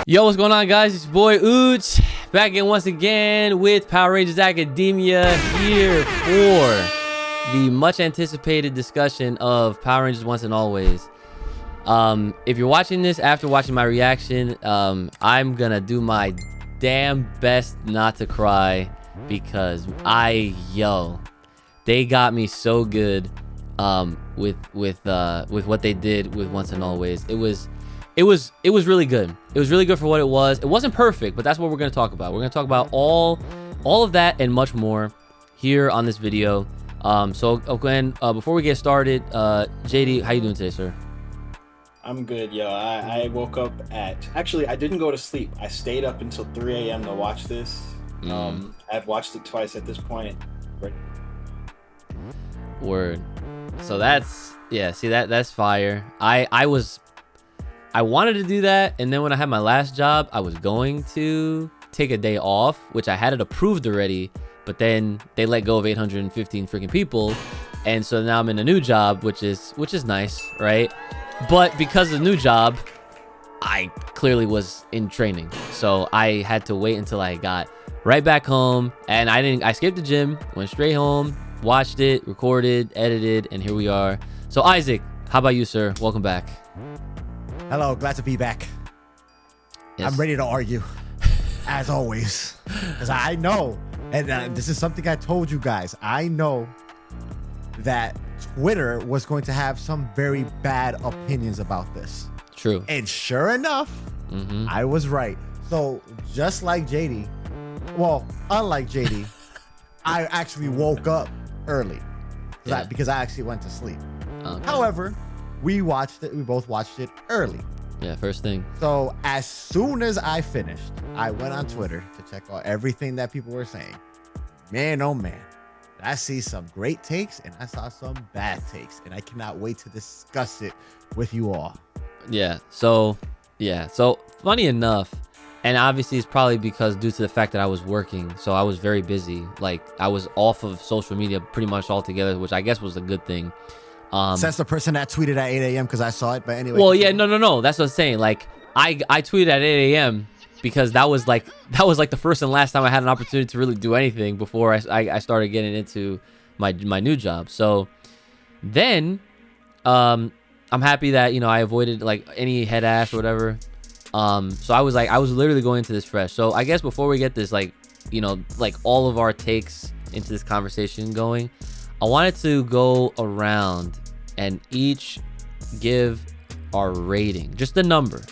Yo, what's going on, guys? It's your boy Uchi back again once again with Power Rangers Academia, here for the much anticipated discussion of Power Rangers Once and Always. If you're watching this after watching my reaction, I'm gonna do my damn best not to cry because they got me so good with what they did with Once and Always. It was really good. It was really good for what it was. It wasn't perfect, but that's what we're going to talk about. We're going to talk about all of that and much more here on this video. Glenn, before we get started, JD, how you doing today, sir? I'm good, yo. I woke up actually, I didn't go to sleep. I stayed up until 3 a.m. to watch this. I've watched it twice at this point. Word. So that's, yeah, see, that's fire. I wanted to do that, and then when I had my last job, I was going to take a day off, which I had it approved already, but then they let go of 815 freaking people, and so now I'm in a new job, which is nice, right? But because of the new job, I clearly was in training, so I had to wait until I got right back home, and I skipped the gym, went straight home, watched it, recorded, edited, and here we are. So Isaac, how about you, sir? Welcome back. Hello, glad to be back. Yes. I'm ready to argue, as always, because I know, and this is something I told you guys, I know that Twitter was going to have some very bad opinions about this. True. And sure enough, I was right. So just like JD, well, unlike JD, I actually woke up early because I actually went to sleep. Okay. However, we both watched it early. Yeah, first thing. So as soon as I finished, I went on Twitter to check out everything that people were saying. Man, oh man, I see some great takes and I saw some bad takes, and I cannot wait to discuss it with you all. Yeah, so funny enough, and obviously it's probably because due to the fact that I was working, so I was very busy. Like, I was off of social media pretty much altogether, which I guess was a good thing. That's the person that tweeted at 8 a.m. because I saw it. But anyway. Well, yeah, no. That's what I'm saying. Like, I tweeted at 8 a.m. because that was like the first and last time I had an opportunity to really do anything before I started getting into my new job. So then, I'm happy that, I avoided like any head ass or whatever. So I was literally going into this fresh. So I guess before we get this, like all of our takes into this conversation going, I wanted to go around and each give our rating, just the number,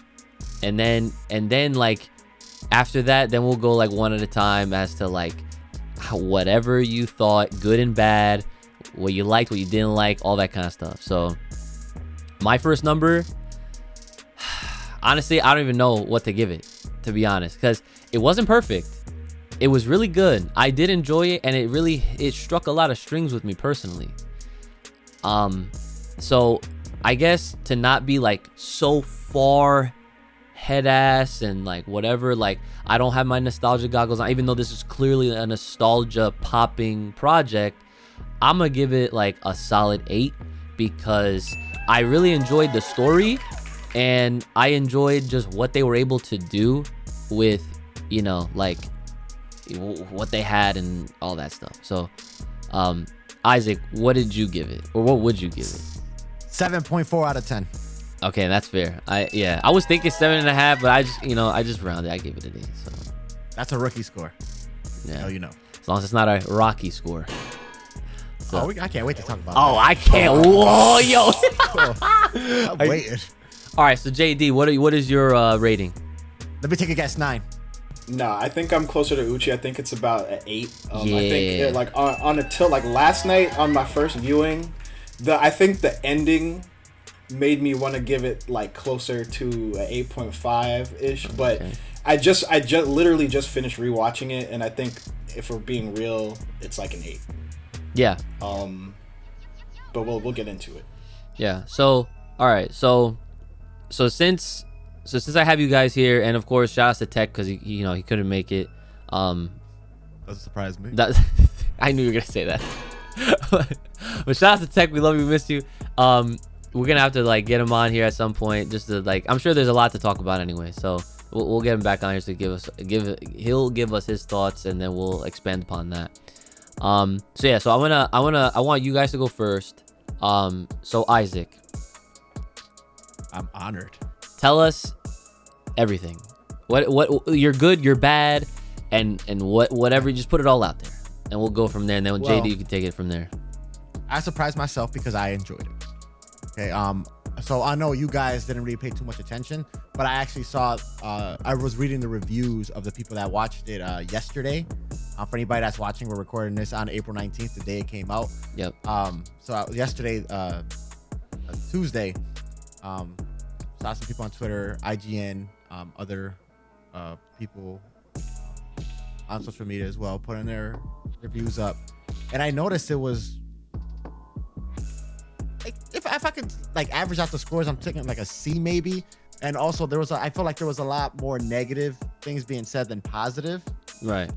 and then like after that, then we'll go like one at a time as to like whatever you thought, good and bad, what you liked, what you didn't like, all that kind of stuff. So my first number, honestly, I don't even know what to give it, to be honest, because it wasn't perfect. It was really good. I did enjoy it, and it struck a lot of strings with me personally. So I guess to not be like so far head ass and like whatever, like I don't have my nostalgia goggles on, even though this is clearly a nostalgia popping project, I'm gonna give it like a solid 8 because I really enjoyed the story and I enjoyed just what they were able to do with, like what they had and all that stuff. So Isaac, what did you give it, or what would you give it? 7.4 out of 10. Okay, that's fair. I was thinking 7.5, but I just rounded. I gave it an 8. So that's a rookie score. Yeah, as long as it's not a Rocky score. So. I can't wait to talk about that. I can't. Whoa, yo. I'm waiting. All right, so JD, what is your rating? Let me take a guess. 9. No, I think I'm closer to Uchi. I think it's about an 8. Yeah. I think like on a tilt, like last night on my first viewing, I think the ending made me want to give it like closer to an 8.5 ish. But okay. I just literally just finished rewatching it, and I think if we're being real, it's like an 8. Yeah. But we'll get into it. Yeah. So all right. So since I have you guys here, and of course shout out to Tech because he couldn't make it. Doesn't surprise me. I knew you were gonna say that. But shout out to Tech, we love you, we miss you. We're gonna have to like get him on here at some point, just to like, I'm sure there's a lot to talk about anyway. So We'll get him back on here to he'll give us his thoughts, and then we'll expand upon that. So yeah, so I want you guys to go first. So Isaac, I'm honored. tell us everything. What you're good, you're bad, and whatever. Just put it all out there, and we'll go from there. And then with JD, you can take it from there. I surprised myself because I enjoyed it. Okay. So I know you guys didn't really pay too much attention, but I actually saw. I was reading the reviews of the people that watched it yesterday. For anybody that's watching, we're recording this on April 19th, the day it came out. Yep. So yesterday, Tuesday, saw some people on Twitter, IGN, other people on social media as well, putting their reviews up, and I noticed it was like if I could like average out the scores, I'm taking like a C maybe. And also I feel like there was a lot more negative things being said than positive. Right.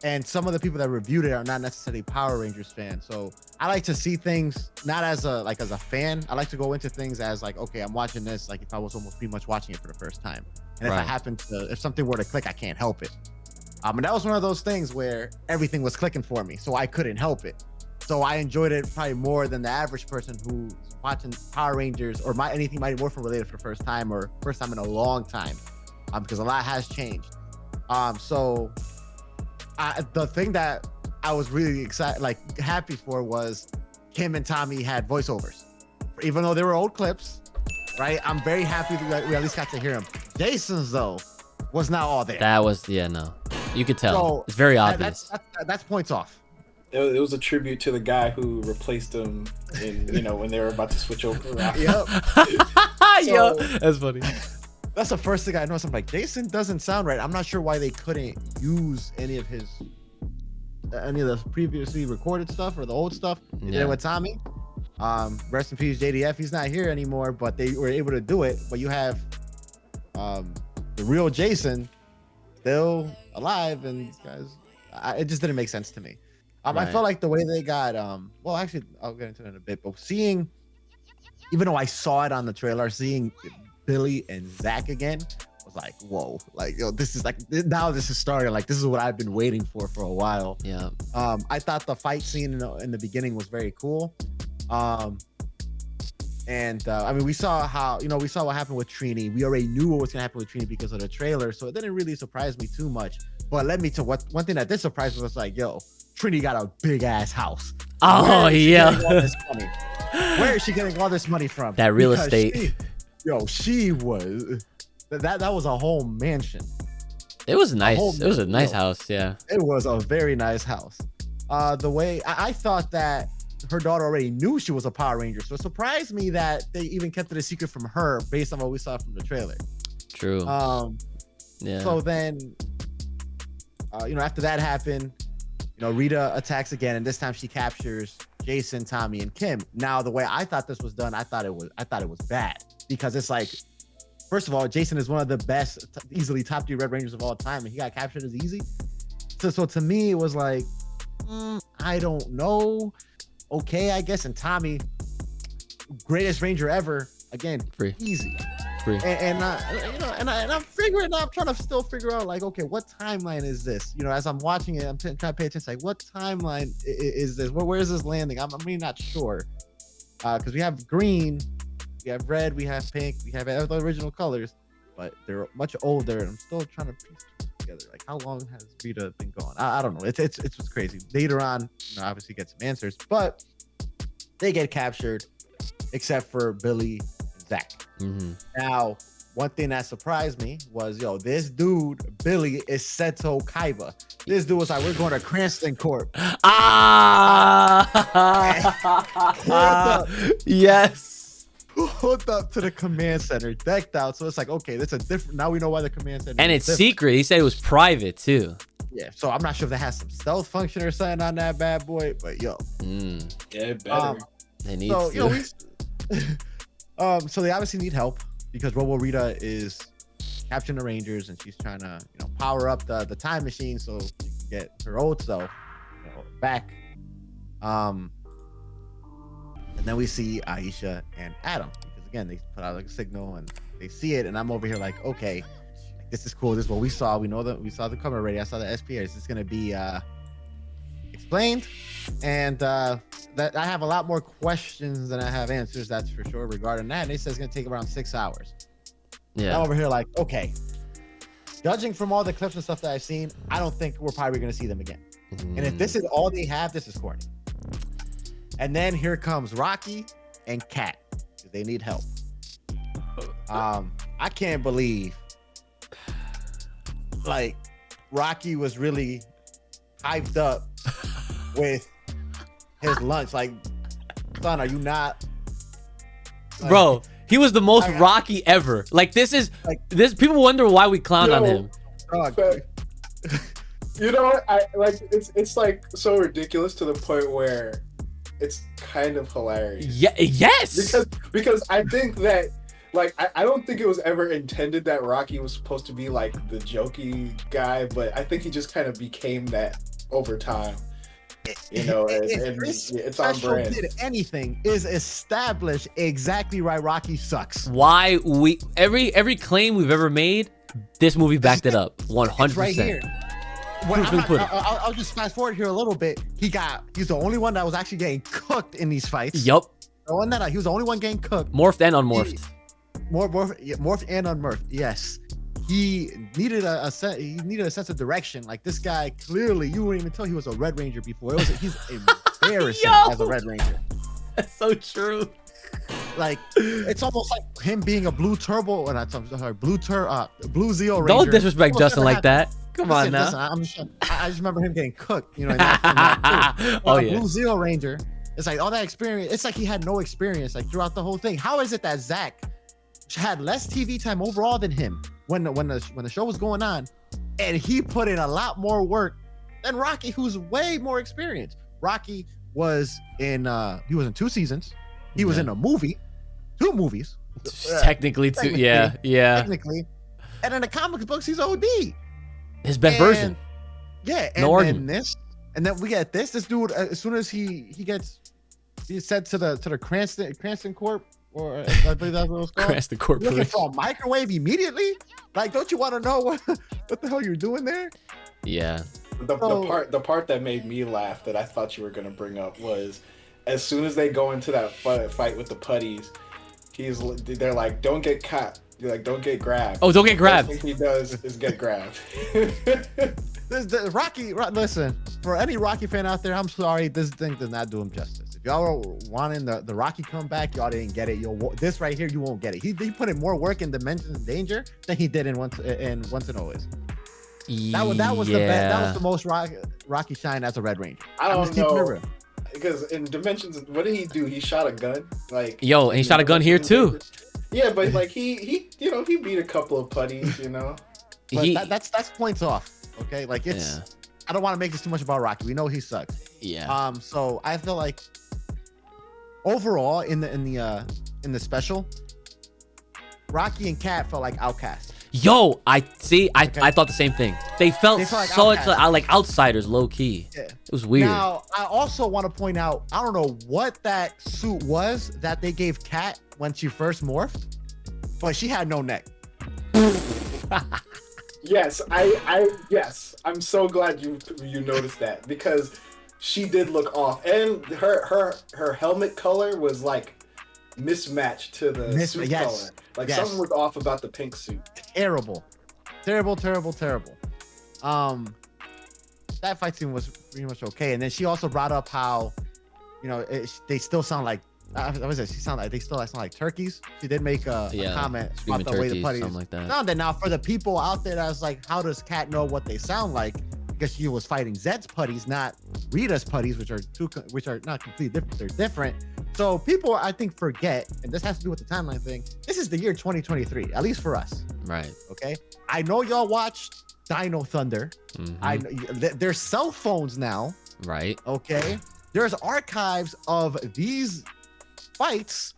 And some of the people that reviewed it are not necessarily Power Rangers fans. So I like to see things not as a fan. I like to go into things as like, okay, I'm watching this like if I was almost pretty much watching it for the first time. And if something were to click, I can't help it. And that was one of those things where everything was clicking for me, so I couldn't help it. So I enjoyed it probably more than the average person who's watching Power Rangers or anything Mighty Morphin related for the first time or first time in a long time, because a lot has changed. The thing that I was really excited, like happy for, was Kim and Tommy had voiceovers, even though they were old clips. Right, I'm very happy that we at least got to hear them. Jason's though was not all there. That was no. You could tell. So, it's very obvious. That's points off. It was a tribute to the guy who replaced him in, when they were about to switch over. Yep. Yo, that's funny. That's the first thing I noticed. I'm like, Jason doesn't sound right. I'm not sure why they couldn't use any of the previously recorded stuff or the old stuff. Yeah. With Tommy. Rest in peace, JDF. He's not here anymore, but they were able to do it. But you have the real Jason still alive, and guys, it just didn't make sense to me. I felt like the way they got well, actually I'll get into it in a bit, but seeing, even though I saw it on the trailer, seeing Billy and Zach again was like, whoa, like, this is like, now this is starting, like, this is what I've been waiting for a while. Yeah. I thought the fight scene in the beginning was very cool. I mean, we saw what happened with Trini. We already knew what was gonna happen with Trini because of the trailer, so it didn't really surprise me too much. But led me to one thing that did surprise me was like, yo, Trini got a big ass house. Oh yeah. Where is she getting all this money from? That real estate. She was that was a whole mansion. It was nice. It was a nice house. Yeah. It was a very nice house. The way I thought that her daughter already knew she was a Power Ranger, so it surprised me that they even kept it a secret from her based on what we saw from the trailer. True. Yeah. So then, after that happened, Rita attacks again, and this time she captures Jason, Tommy, and Kim. Now, the way I thought this was done, I thought it was bad, because it's like, first of all, Jason is one of the best, easily top 3 Red Rangers of all time, and he got captured as easy. So to me, it was like, I don't know. Okay, I guess. And Tommy, greatest Ranger ever, again, easy. And I'm figuring out, I'm trying to still figure out, like, okay, what timeline is this? As I'm watching it, I'm trying to pay attention, like, what timeline is this? Where is this landing? I'm really not sure. Because we have green, we have red, we have pink, we have the original colors, but they're much older. And I'm still trying to piece it together. Like, how long has Rita been gone? I don't know. It's what's crazy. Later on, obviously get some answers, but they get captured, except for Billy and Zach. Mm-hmm. Now, one thing that surprised me was, this dude, Billy, is Seto Kaiba. This dude was like, we're going to Cranston Corp. Yes. Hooked up to the command center, decked out. So it's like, okay, that's a different, now we know why the command center and it's secret. He said it was private too. Yeah, so I'm not sure if that has some stealth function or something on that bad boy, but yeah, it better. They need to. So they obviously need help because Robo Rita is capturing the Rangers, and she's trying to, power up the time machine so she can get her old self, back. And then we see Aisha and Adam, because again, they put out like a signal, and They see it, and I'm over here like, okay, this is cool. This is what we saw. We know that we saw the cover already. I saw the SPA. Is this gonna be explained? And that I have a lot more questions than I have answers. That's for sure regarding that. And they said it's gonna take around 6 hours. Yeah. I'm over here like, okay. Judging from all the clips and stuff that I've seen, I don't think we're probably gonna see them again. And if this is all they have, this is corny. And then here comes Rocky and Kat. They need help. I can't believe like Rocky was really hyped up with his lunch. Like, son, are you not? Like, bro, he was the most Rocky ever. Like, this is like this. People wonder why we clown on him. You know what? I like it's like so ridiculous to the point where it's kind of hilarious. Yeah. Yes. Because I think that like I don't think it was ever intended that Rocky was supposed to be like the jokey guy, but I think he just kind of became that over time. You know, and it's on brand. Did anything is establish exactly why Rocky sucks. Why we every claim we've ever made, this movie backed it up 100%. Right here. I'll just fast forward here a little bit. He's the only one that was actually getting cooked in these fights. Yup. He was the only one getting cooked. Morphed and unmorphed. Morphed and unmorphed. Yes. He needed a sense of direction. Like, this guy, clearly, you wouldn't even tell he was a Red Ranger before. He's embarrassing as a Red Ranger. That's so true. Like, it's almost like him being a blue turbo, and I'm sorry, blue Zeo Ranger. Don't disrespect Justin like that. Come on now. Listen, I just remember him getting cooked. You know. That oh yeah. Blue Zeo Ranger. It's like all that experience. It's like he had no experience like throughout the whole thing. How is it that Zach had less TV time overall than him when the show was going on, and he put in a lot more work than Rocky, who's way more experienced? Rocky was in 2 seasons. He was in a movie, 2 movies. Technically, yeah. Technically, and in the comic books, he's OD. His best version. Yeah, and then we get this dude. As soon as he's sent to the Cranston Corp, or I believe that's what it was called. Cranston Corp. Looking for a microwave immediately. Like, don't you want to know what the hell you're doing there? Yeah. The part that made me laugh that I thought you were gonna bring up was, as soon as they go into that fight with the putties, they're like, "Don't get caught." You're like, "Don't get grabbed." Oh, don't get grabbed. The first thing he does is get grabbed. Rocky, listen, for any Rocky fan out there, I'm sorry, this thing does not do him justice. If y'all were wanting the Rocky comeback, y'all didn't get it. This right here, you won't get it. He put in more work in Dimensions of Danger than he did in Once and Always. That was the best. That was the most Rocky shine as a Red Ranger. I don't know, because in Dimensions, what did he do? He shot a gun, like, and he shot a gun here too. Yeah, but like he he beat a couple of putties, you know. But that's points off. Okay, like I don't want to make this too much about Rocky. We know he sucks. Yeah. So I feel like overall in the special, Rocky and Kat felt like outcasts. Yo, I thought the same thing. They felt like outsiders, low key. Yeah. It was weird. Now, I also want to point out, I don't know what that suit was that they gave Kat when she first morphed, but she had no neck. Yes, yes. I'm so glad you noticed that, because she did look off, and her helmet color was like mismatched to the suit color. Like, something was off about the pink suit. Terrible. That fight scene was pretty much okay. And then she also brought up how, they still sound like, they still sound like turkeys. She did make a comment about the way the putties. Something like that. Now for the people out there that's like, how does Kat know what they sound like? Because she was fighting Zed's putties, not Rita's putties, which are not completely different. They're different. So people, I think, forget, and this has to do with the timeline thing. This is the year 2023, at least for us. Right. Okay. I know y'all watched Dino Thunder. Mm-hmm. There's cell phones now. Right. Okay. There's archives of these fights,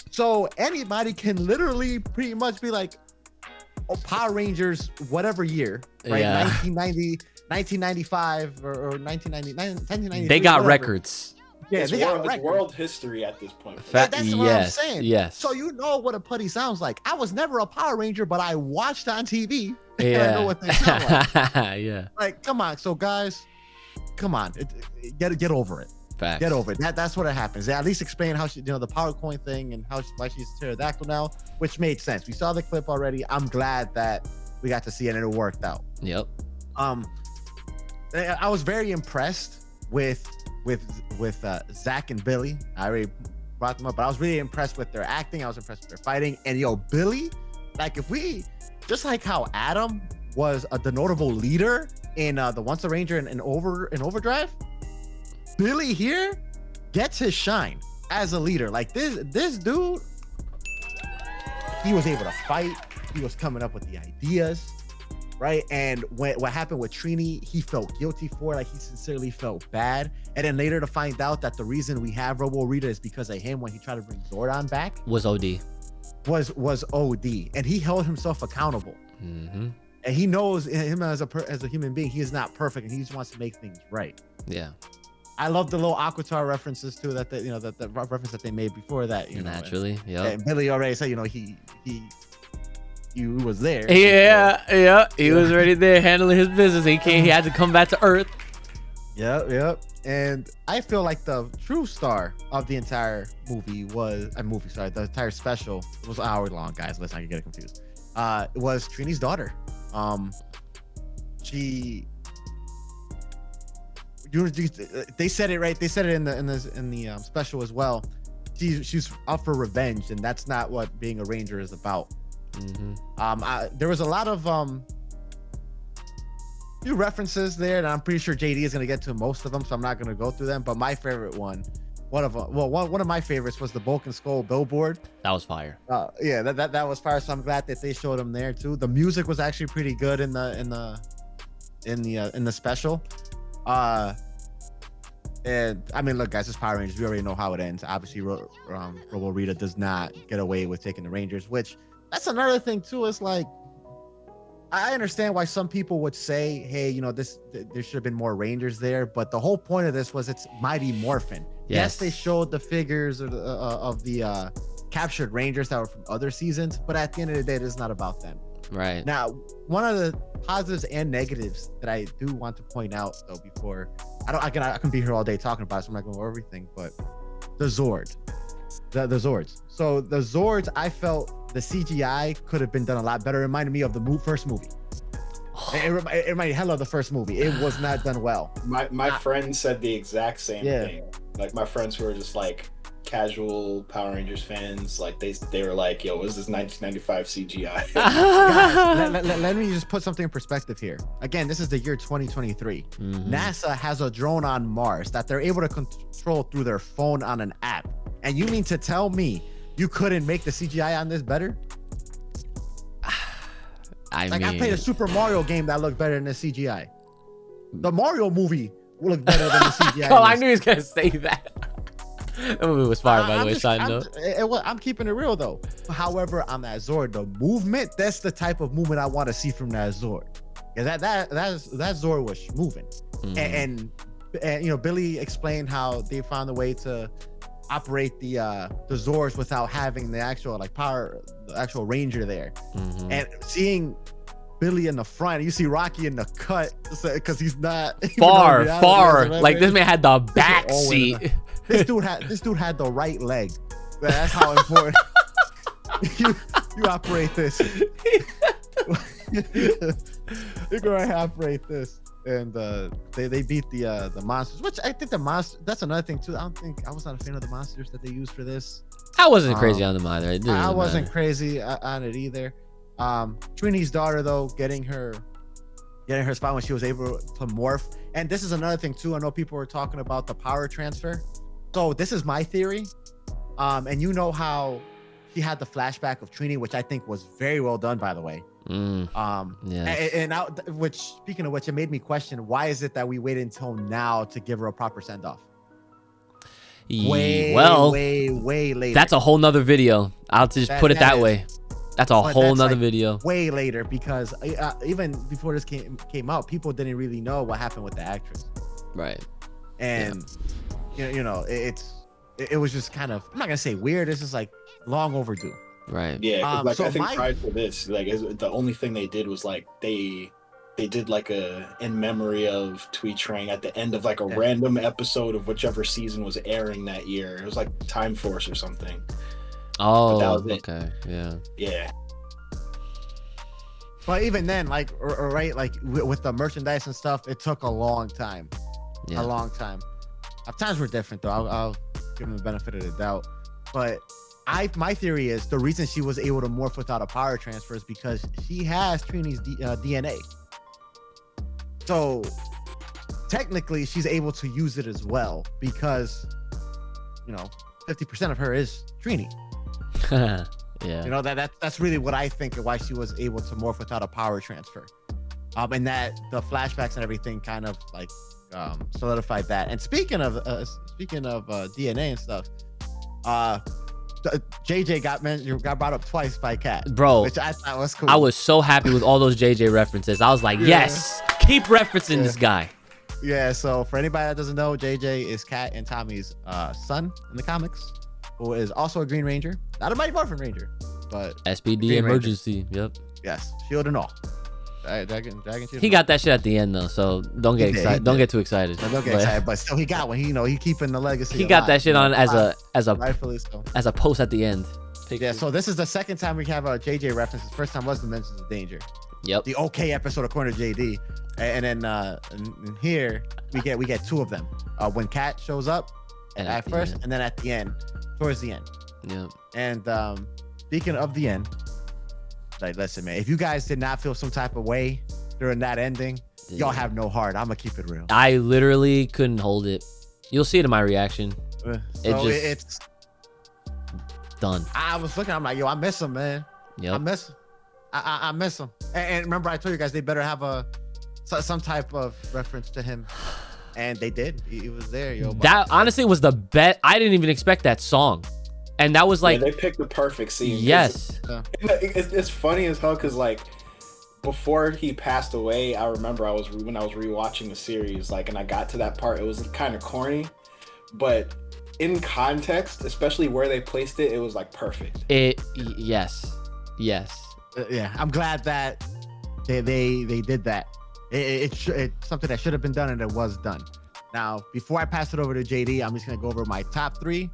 so anybody can literally pretty much be like, oh, Power Rangers, whatever year, right? Yeah. 1995 or 1990. They got records. Yeah, it's, they got it's records. world history at this point. That's what I'm saying. Yes. So you know what a putty sounds like. I was never a Power Ranger, but I watched on TV and Yeah. I know what they sound like. Yeah. Like, come on. So guys, come on. Get over it. Facts. Get over it. That's what it happens. They at least explain how she, the power coin thing and why she's a pterodactyl now, which made sense. We saw the clip already. I'm glad that we got to see it and it worked out. Yep. I was very impressed with Zach and Billy. I already brought them up, but I was really impressed with their acting. I was impressed with their fighting. And Billy, like just like how Adam was the notable leader in the Once a Ranger in Overdrive, Billy here gets his shine as a leader. Like this dude, he was able to fight. He was coming up with the ideas, right? And what happened with Trini, he felt guilty for it. Like he sincerely felt bad. And then later to find out that the reason we have Robo Rita is because of him when he tried to bring Zordon back. Was OD. Was OD. And he held himself accountable. Mm-hmm. And he knows him as a human being, he is not perfect and he just wants to make things right. Yeah. I love the little Aquatar references too, that the reference that they made before that. Naturally, yeah. And Billy already said, he was there. Yeah. He was already there handling his business. He had to come back to Earth. Yep. And I feel like the true star of the entire movie was the entire special. It was an hour long, guys. Let's not get it confused. It was Trini's daughter. They said it right. They said it in the special as well. She's up for revenge, and that's not what being a ranger is about. Mm-hmm. There was a lot of few references there, and I'm pretty sure JD is gonna get to most of them, so I'm not gonna go through them. But my favorite one of my favorites was the Bulk and Skull billboard. That was fire. Yeah, that was fire. So I'm glad that they showed them there too. The music was actually pretty good in the special. And I mean, look, guys, it's Power Rangers. We already know how it ends. Obviously, Robo Rita does not get away with taking the Rangers, which that's another thing too. It's like, I understand why some people would say, hey, there should have been more Rangers there, but the whole point of this was it's Mighty Morphin. Yes, they showed the figures of the captured Rangers that were from other seasons, but at the end of the day, it is not about them. Right. Now, one of the positives and negatives that I do want to point out, though, before I can be here all day talking about it, so I'm not going over everything, but the Zord, the Zords. So the Zords, I felt the CGI could have been done a lot better. It reminded me of the first movie. It reminded hell of the first movie. It was not done well. My friends said the exact same thing. Like my friends who were just like casual Power Rangers fans, like they were like, yo, what is this 1995 CGI? Guys, let me just put something in perspective here. Again, this is the year 2023. Mm-hmm. NASA has a drone on Mars that they're able to control through their phone on an app. And you mean to tell me you couldn't make the CGI on this better? I played a Super Mario game that looked better than the CGI. The Mario movie looked better than the CGI. Oh, I knew he was gonna say that. That movie was fire, by the way. Side note. I'm keeping it real though. However, on that Zord, the movement, that's the type of movement I want to see from that Zord. Yeah, that Zord was moving. Mm-hmm. And Billy explained how they found a way to operate the Zords without having the actual the actual Ranger there. Mm-hmm. And seeing Billy in the front, you see Rocky in the cut because he's not far. Like this man had the back seat. This dude had the right leg. That's how important you operate this. You're gonna operate this. And they beat the monsters, which I think the monster. That's another thing too. I was not a fan of the monsters that they used for this. I wasn't crazy on them either. I wasn't crazy on it either. Trini's daughter though, getting her spot when she was able to morph. And this is another thing too. I know people were talking about the power transfer. So this is my theory. And you know how she had the flashback of Trini, which I think was very well done, by the way. Which, speaking of which, it made me question, why is it that we waited until now to give her a proper send-off? Way later. That's a whole nother video. I'll just put it that way. That's a whole nother video. Way later, because even before this came out, people didn't really know what happened with the actress. Right. And you know, it was just kind of, I'm not gonna say weird. It's just like long overdue. Right. Yeah, 'cause, like So I think my prior to this, like the only thing they did was like they did like a in memory of Tweet Train at the end of like a random episode of whichever season was airing that year. It was like Time Force or something. Oh, But that was it. okay. Yeah. Yeah. But even then, like, right, like with the merchandise and stuff, it took a long time. Yeah. A long time. Times were different though. I'll give them the benefit of the doubt. But my theory is the reason she was able to morph without a power transfer is because she has Trini's DNA. So technically, she's able to use it as well because, you know, 50% of her is Trini. Yeah. You know, that's really what I think of why she was able to morph without a power transfer. And that the flashbacks and everything kind of like solidified that. And speaking of DNA and stuff, JJ got brought up twice by Kat, Bro, which I thought was cool. I was so happy with all those JJ references. I was like, yes, keep referencing this guy. Yeah, so for anybody that doesn't know, JJ is Kat and Tommy's son in the comics, who is also a Green Ranger. Not a Mighty Morphin Ranger, but SPD Green emergency. Ranger. Yep. Yes, shield and all. Dragon shield. He got that shit at the end though, so don't get excited. Don't get too excited. Don't get excited, but still he got one. He keeping the legacy. He got that shit on as rightfully so. as a post at the end. Yeah, so this is the second time we have a JJ reference. The first time was Dimensions of Danger. Yep. The OK episode according to JD, and then and here we get two of them. When Kat shows up at first, and then at the end, towards the end. Yep. And speaking of the end, like listen, man, if you guys did not feel some type of way during that ending, y'all have no heart. I'm gonna keep it real. I literally couldn't hold it. You'll see it in my reaction. It's done. I was looking. I'm like, yo, I miss him, man. Yep. I miss him. I miss him. And remember, I told you guys they better have some type of reference to him, and they did. He was there, yo. That honestly was the best. I didn't even expect that song, and that was like they picked the perfect scene. Yes. It's funny as hell because like before he passed away, I remember when I was rewatching the series, like, and I got to that part, it was kind of corny, but in context, especially where they placed it, it was like perfect. Yes. Yeah, I'm glad that they did that. It's something that should have been done, and it was done. Now, before I pass it over to JD, I'm just gonna go over my top three,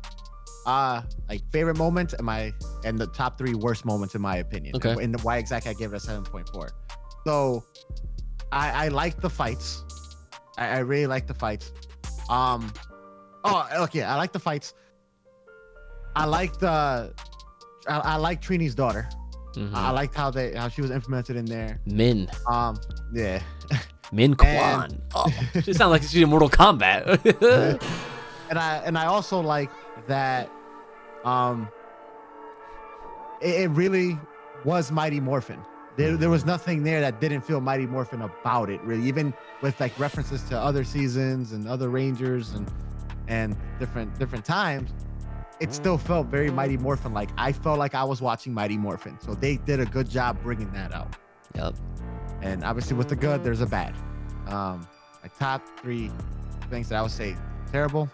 like favorite moments and the top three worst moments in my opinion. Okay. And why exactly I gave it a 7.4. So, I like the fights. I really like the fights. I like the fights. I like Trini's daughter. Mm-hmm. I liked how she was implemented in there. Min. Yeah. Min Kwan. She sounds like she's in Mortal Kombat. and I also like that. It really was Mighty Morphin. There was nothing there that didn't feel Mighty Morphin about it. Really, even with like references to other seasons and other Rangers and different times. It still felt very Mighty Morphin. Like I felt like I was watching Mighty Morphin. So they did a good job bringing that out. Yep. And obviously with the good, there's a bad. My top three things that I would say terrible.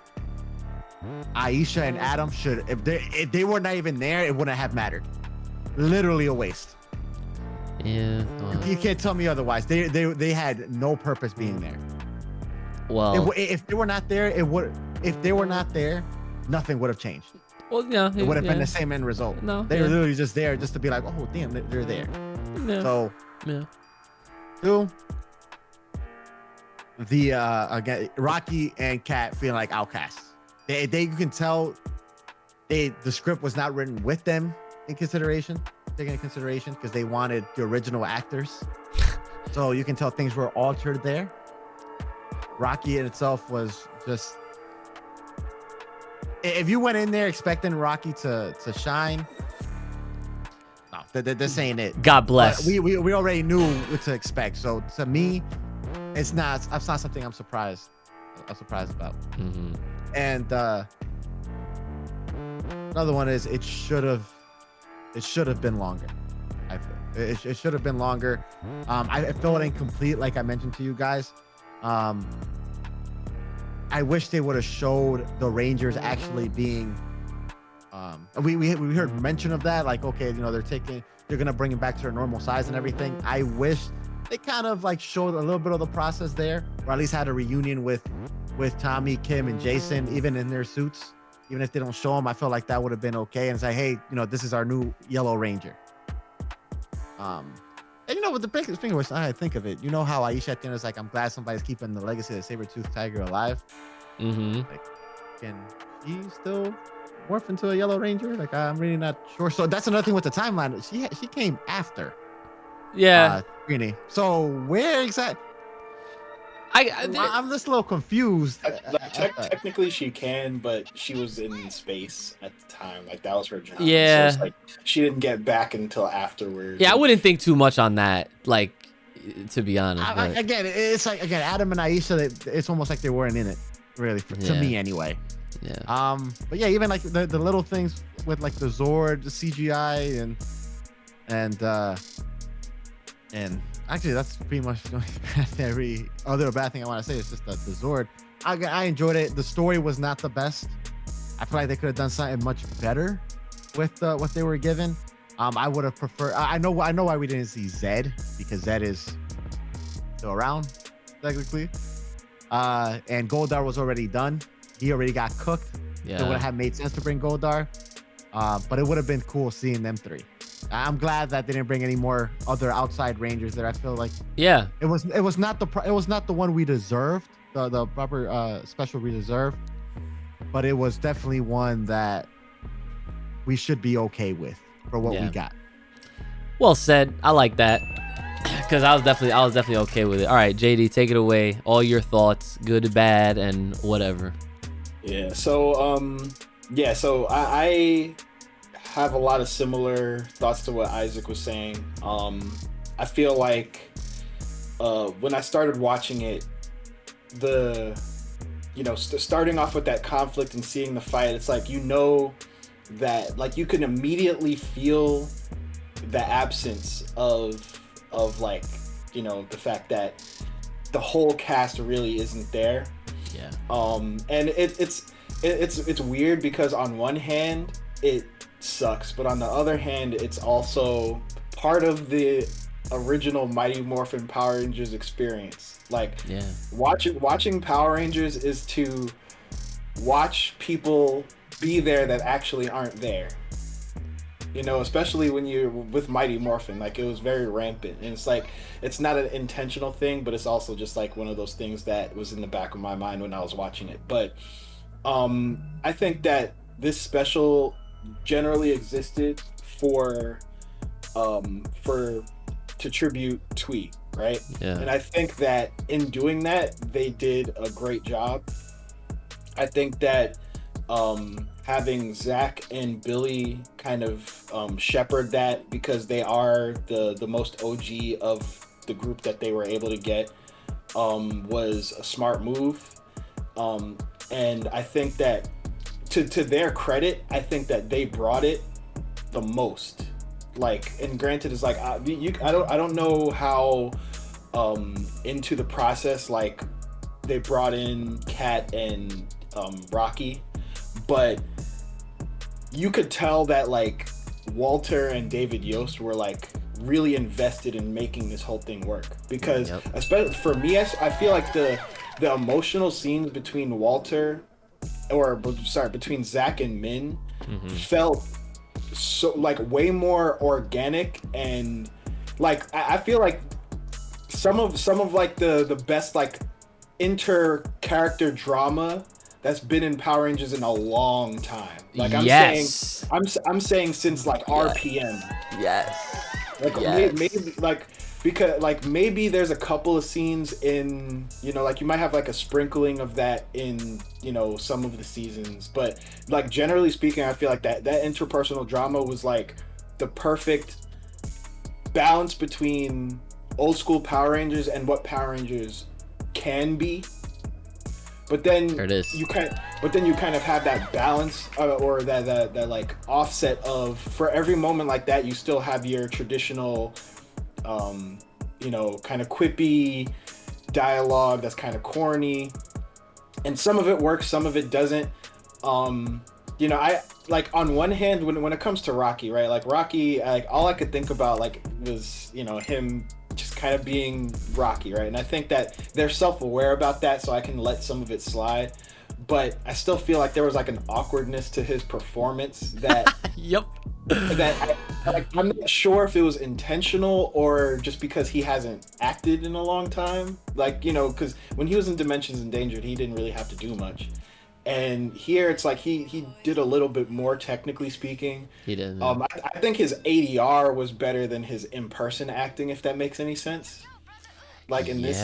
Aisha and Adam if they were not even there, it wouldn't have mattered. Literally a waste. Yeah. You can't tell me otherwise. They had no purpose being there. Well, if they were not there, if they were not there, nothing would have changed. Well, yeah, it would have been the same end result. No, they were literally just there just to be like, oh damn, they're there. Yeah. So, yeah. Two, the again, Rocky and Kat feeling like outcasts. You can tell the script was not written with them taken into consideration because they wanted the original actors. So you can tell things were altered there. Rocky in itself was just. If you went in there expecting Rocky to shine, no, this ain't it. God bless. But we already knew what to expect. So to me, it's not something I'm surprised about. Mm-hmm. And another one is it should have been longer. I feel it should have been longer. I felt incomplete, like I mentioned to you guys. I wish they would have showed the Rangers actually being. We heard mention of that, like, okay, they're gonna bring him back to their normal size and everything. I wish they kind of like showed a little bit of the process there, or at least had a reunion with Tommy, Kim, and Jason, even in their suits. Even if they don't show them, I feel like that would have been okay. And say, hey, this is our new Yellow Ranger. And with the biggest thing, which I think of it, how Aisha at the end is like, I'm glad somebody's keeping the legacy of the saber-toothed tiger alive. Mm-hmm. Like, can she still morph into a Yellow Ranger? Like, I'm really not sure. So that's another thing with the timeline. She came after. Yeah. Trini. So where exactly? I'm just a little confused. Technically, she can, but she was in space at the time. Like, that was her job. Yeah. So it's like she didn't get back until afterwards. Yeah, I wouldn't think too much on that. Like, to be honest. It's like Adam and Aisha. It's almost like they weren't in it, really, to me anyway. Yeah. But yeah, even like the little things with like the Zord, the CGI, and actually that's pretty much every other bad thing I want to say is just the Zord. I enjoyed it. The story was not the best. I feel like they could have done something much better with what they were given. I would have preferred. I know why we didn't see Zed, because Zed is still around technically. And Goldar was already done. He already got cooked. Yeah. It would have made sense to bring Goldar. But it would have been cool seeing them three. I'm glad that they didn't bring any more other outside Rangers there. I feel like it was not the one we deserved, the proper special we deserved, but it was definitely one that we should be okay with for what we got. Well said. I like that, because I was definitely okay with it. All right, JD, take it away. All your thoughts, good, bad, and whatever. Yeah. So I have a lot of similar thoughts to what Isaac was saying. I feel like when I started watching it, starting off with that conflict and seeing the fight, it's like, that like you can immediately feel the absence of like, the fact that the whole cast really isn't there. Yeah. And it's weird, because on one hand it sucks, but on the other hand it's also part of the original Mighty Morphin Power Rangers experience. Like, watching Power Rangers is to watch people be there that actually aren't there. Especially when you're with Mighty Morphin, like, it was very rampant, and it's like, it's not an intentional thing, but it's also just like one of those things that was in the back of my mind when I was watching it. But I think that this special generally existed to tribute Twee, right? Yeah. And I think that in doing that, they did a great job. I think that having Zach and Billy kind of shepherd that, because they are the most OG of the group that they were able to get, was a smart move. And I think that to their credit, I think that they brought it the most. Like, and granted, it's like, I don't know how into the process, like, they brought in Kat and Rocky, but you could tell that, like, Walter and David Yost were like really invested in making this whole thing work, because especially for me, I feel like the emotional scenes between between Zach and Min felt so, like, way more organic, and like I feel like some of like the best, like, inter-character drama that's been in Power Rangers in a long time. Like, I'm saying since like RPM. Yes. Like, maybe like, because like maybe there's a couple of scenes in, like, you might have like a sprinkling of that in, some of the seasons, but like, generally speaking, I feel like that interpersonal drama was like the perfect balance between old school Power Rangers and what Power Rangers can be. But then you kind of have that balance, or that like offset of, for every moment like that, you still have your traditional, kind of quippy dialogue that's kind of corny, and some of it works, some of it doesn't. You know, I like on one hand when it comes to Rocky, right? Like Rocky, like all I could think about like was, you know, him just kind of being Rocky, right? And I think that they're self-aware about that, so I can let some of it slide. But I still feel like there was like an awkwardness to his performance that Yep. I'm not sure if it was intentional or just because he hasn't acted in a long time. Like, you know, because when he was in Dimensions Endangered, he didn't really have to do much. And here it's like he did a little bit more, technically speaking. He did. I think his ADR was better than his in-person acting, if that makes any sense. Like in this.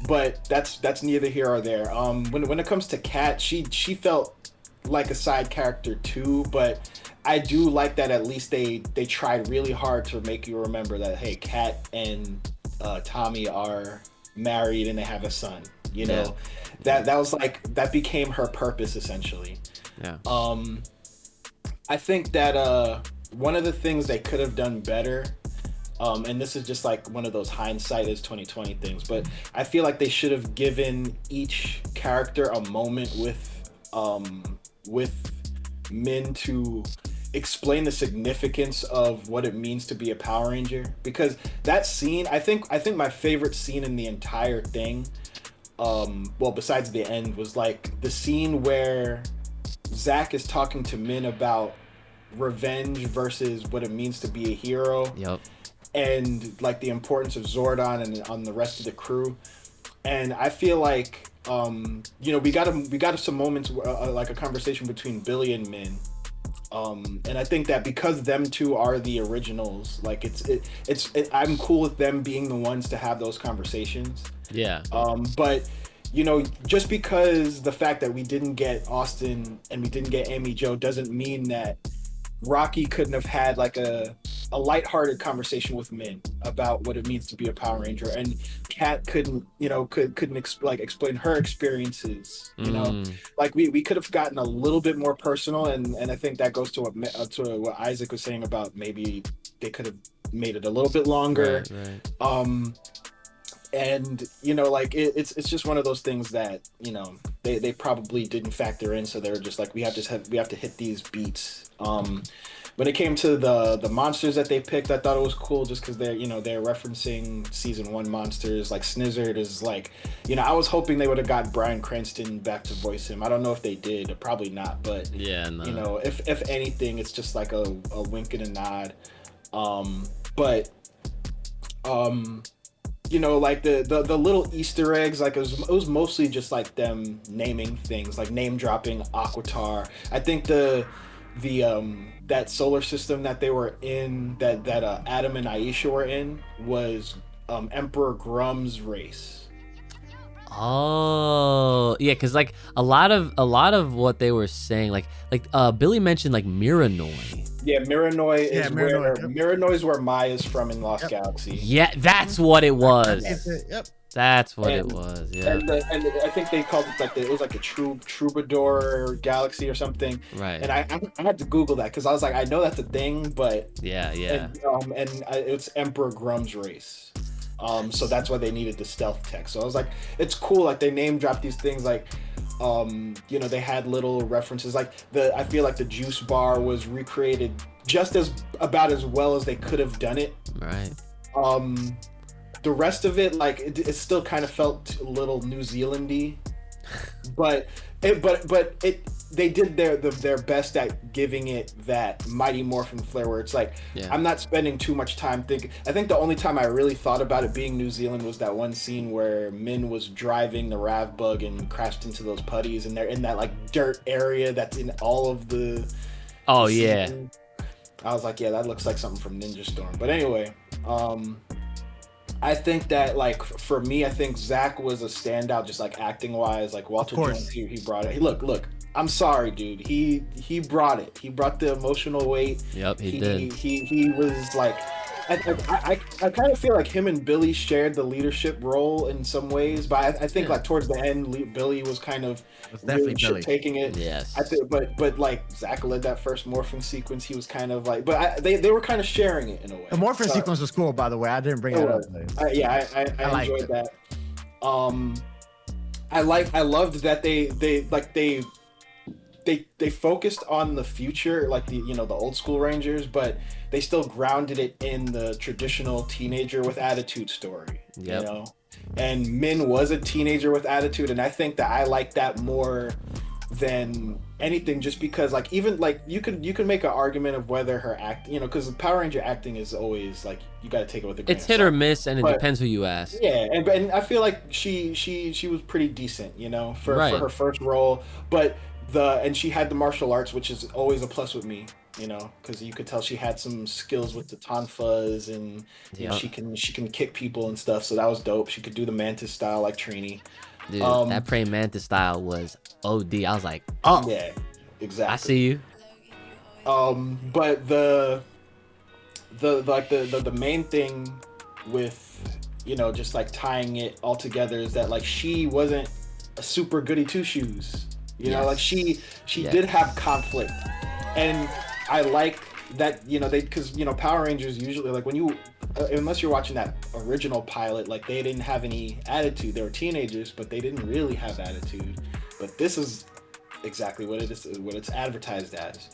But that's neither here or there. When it comes to Kat, she felt like a side character too, but I do like that at least they tried really hard to make you remember that, hey, Kat and Tommy are married and they have a son. You know, that was like, that became her purpose essentially. Yeah. I think that one of the things they could have done better, and this is just like one of those hindsight is 2020 things, but I feel like they should have given each character a moment with Min to explain the significance of what it means to be a Power Ranger, because that scene, I think my favorite scene in the entire thing, well, besides the end, was like the scene where Zach is talking to Min about revenge versus what it means to be a hero. Yep. And like the importance of Zordon and on the rest of the crew. And I feel like you know, we got some moments like a conversation between Billy and Min. And I think that because them two are the originals, like I'm cool with them being the ones to have those conversations. Yeah. But you know, just because the fact that we didn't get Austin and we didn't get Amy Jo doesn't mean that Rocky couldn't have had like a lighthearted conversation with Min about what it means to be a Power Ranger, and Kat couldn't explain her experiences. You know, like we could have gotten a little bit more personal, and I think that goes to what Isaac was saying about maybe they could have made it a little bit longer. Right. And you know, like it's just one of those things that, you know, they probably didn't factor in, so they were just like, we have to hit these beats. When it came to the monsters that they picked, I thought it was cool just because they're referencing season 1 monsters. Like Snizzard is like, you know, I was hoping they would have got Bryan Cranston back to voice him. I don't know if they did, probably not, but yeah, no. You know, if anything, it's just like a wink and a nod. You know, like the little Easter eggs, like it was mostly just like them naming things, like name dropping Aquitar. I think the that solar system that they were in, that Adam and Aisha were in, was Emperor Grum's race. Oh yeah, because like a lot of what they were saying, like Billy mentioned like Miranoi. Yeah, Miranoi is where Maya's from in Lost Galaxy. Yeah, that's what it was. Yep. That's what it was. Yeah. And I think they called it like it was like a Troubadour Galaxy or something. Right. And I had to Google that because I was like, I know that's a thing, but yeah. And it's Emperor Grum's race. So that's why they needed the stealth tech. So I was like, it's cool. Like they name drop these things, like, you know, they had little references. Like I feel like the juice bar was recreated just about as well as they could have done it. Right. The rest of it, like it still kind of felt a little New Zealandy, but they did their best at giving it that Mighty Morphin flair, where it's like, I'm not spending too much time thinking. I think the only time I really thought about it being New Zealand was that one scene where Min was driving the Rav Bug and crashed into those putties, and they're in that like dirt area that's in all of the. Oh the yeah. scene. I was like, yeah, that looks like something from Ninja Storm. But anyway, I think that, like, for me, I think Zach was a standout, just like acting wise. Like Walter Jones, he brought it. Look, I'm sorry, dude. He brought it. He brought the emotional weight. Yep, he did. He was like, I kind of feel like him and Billy shared the leadership role in some ways, but I think like towards the end, Billy was kind of really taking it. Yes. I think, but like Zach led that first morphing sequence. He was kind of like, but they were kind of sharing it in a way. The morphing sequence was cool, by the way. I didn't bring it up. I enjoyed that. I loved that they focused on the future, like the the old school Rangers, but they still grounded it in the traditional teenager with attitude story. Yep. And Min was a teenager with attitude, and I think that I like that more than anything, just because like even like you could make an argument of whether her act, because Power Ranger acting is always like you got to take it with a grain It's of hit or salt. miss, and it But depends who you ask. yeah, and I feel like she was pretty decent, for Right. her first role. But and she had the martial arts, which is always a plus with me, because you could tell she had some skills with the tonfas, and Yeah. she can kick people and stuff. So that was dope. She could do the mantis style like Trini. Dude, that praying mantis style was OD. I was like, oh, Yeah, exactly. I see you. But the main thing with just like tying it all together is that like she wasn't a super goody two shoes. Yes. Like she Yes. did have conflict, and I like that because Power Rangers usually, like when you unless you're watching that original pilot, like they didn't have any attitude. They were teenagers, but they didn't really have attitude. But this is exactly what it's advertised as.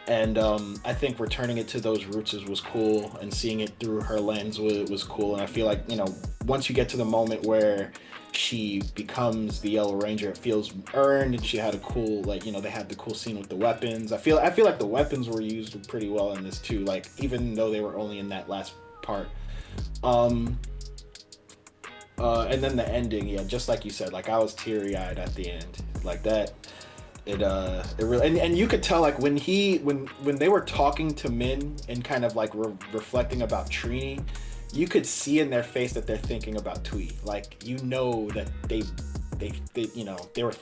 And I think returning it to those roots was cool, and seeing it through her lens was cool. And I feel like once you get to the moment where she becomes the Yellow Ranger, it feels earned. And she had a cool, like they had the cool scene with the weapons. I feel like the weapons were used pretty well in this too. Like even though they were only in that last part. And then the ending, yeah, just like you said, like I was teary-eyed at the end, like that. It really, and you could tell like when they were talking to Min and kind of like reflecting about Trini, you could see in their face that they're thinking about Twee. Like that they were,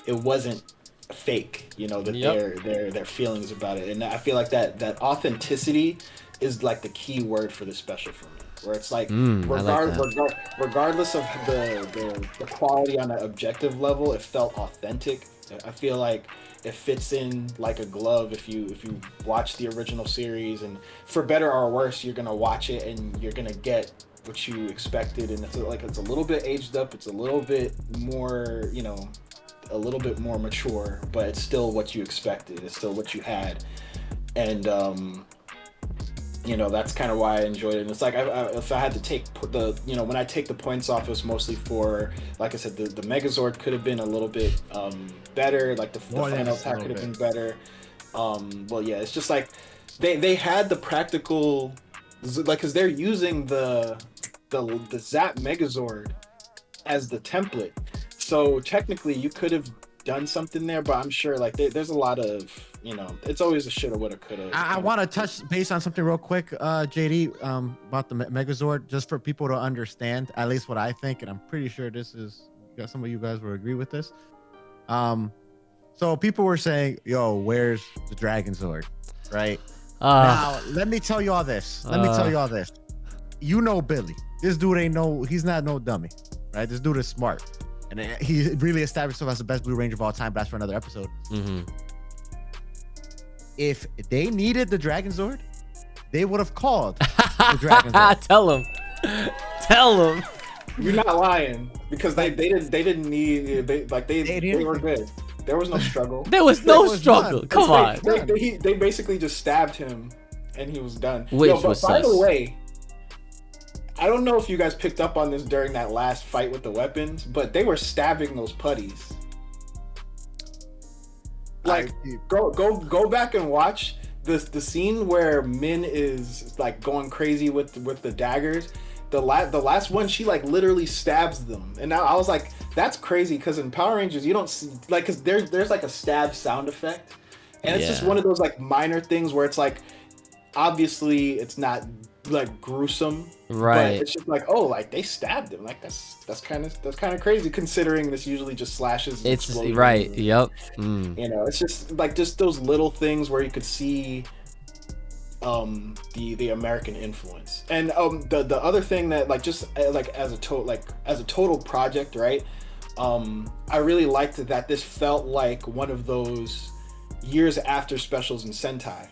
it wasn't fake, that Yep. their feelings about it. And I feel like that authenticity is like the key word for this special for me, where it's like, I like that. regardless of the quality on an objective level, it felt authentic. I feel like it fits in like a glove if you watch the original series, and for better or worse, you're gonna watch it and you're gonna get what you expected, and it's a little bit aged up, it's a little bit more a little bit more mature, but it's still what you expected, it's still what you had. And that's kind of why I enjoyed it. And it's like if I had to take when I take the points off, it was mostly for, like I said, the Megazord could have been a little bit better, like the final attack could have been better. Well, yeah, it's just like they had the practical, like, because they're using the Zap Megazord as the template, so technically you could have done something there, but I'm sure like there's a lot of it's always a shoulda, woulda, coulda. I want to touch base on something real quick, JD, about the Megazord, just for people to understand at least what I think, and I'm pretty sure some of you guys will agree with this. So people were saying, "Yo, where's the Dragon Zord?" Right? Now, let me tell you all this. Billy. This dude he's not no dummy, right? This dude is smart. And he really established himself as the best Blue Ranger of all time, but that's for another episode. Mm-hmm. If they needed the Dragon Zord, they would have called the Dragon Zord. Tell them. You're not lying, because they didn't need, they were good. There was no struggle. There was no struggle. None. Come on. They basically just stabbed him, and he was done. Which but was by sus. the way, I don't know if you guys picked up on this during that last fight with the weapons, but they were stabbing those putties. Like, go back and watch the scene where Min is like going crazy with the daggers. The last one, she like literally stabs them, and now I was like, that's crazy, because in Power Rangers you don't see, like, because there's like a stab sound effect, and it's just one of those like minor things where it's like, obviously it's not like gruesome, Right. but it's just like, oh, like they stabbed him, like that's kind of crazy, considering this usually just slashes and It's explosions right. and, Yep. it's just like those little things where you could see the American influence. And the other thing that, like, just like as a total project, right, I really liked that this felt like one of those years after specials in Sentai,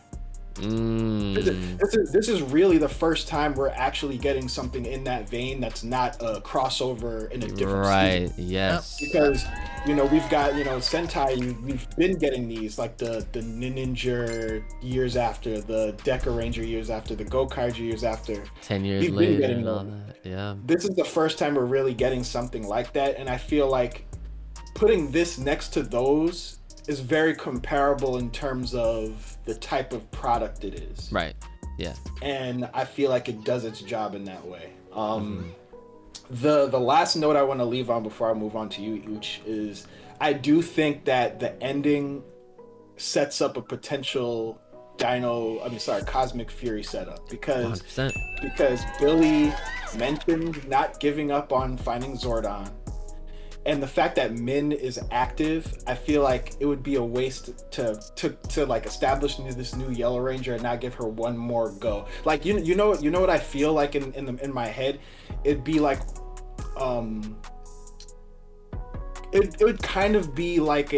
This is really the first time we're actually getting something in that vein that's not a crossover in a different right season. yes Because we've got Sentai, we've been getting these like the Ninja years after, the Deca Ranger years after, the Gokaiger years after, 10 years we've later been getting and all them. that. Yeah, This is the first time we're really getting something like that, and I feel like putting this next to those is very comparable in terms of the type of product it is. right. Yeah, And I feel like it does its job in that way. The last note I want to leave on before I move on to you, Uch, is I do think that the ending sets up a potential Cosmic Fury setup, because 100%. Billy mentioned not giving up on finding Zordon. And the fact that Min is active, I feel like it would be a waste to like establish this new Yellow Ranger and not give her one more go. Like you know what I feel like in my head, it'd be like it would kind of be like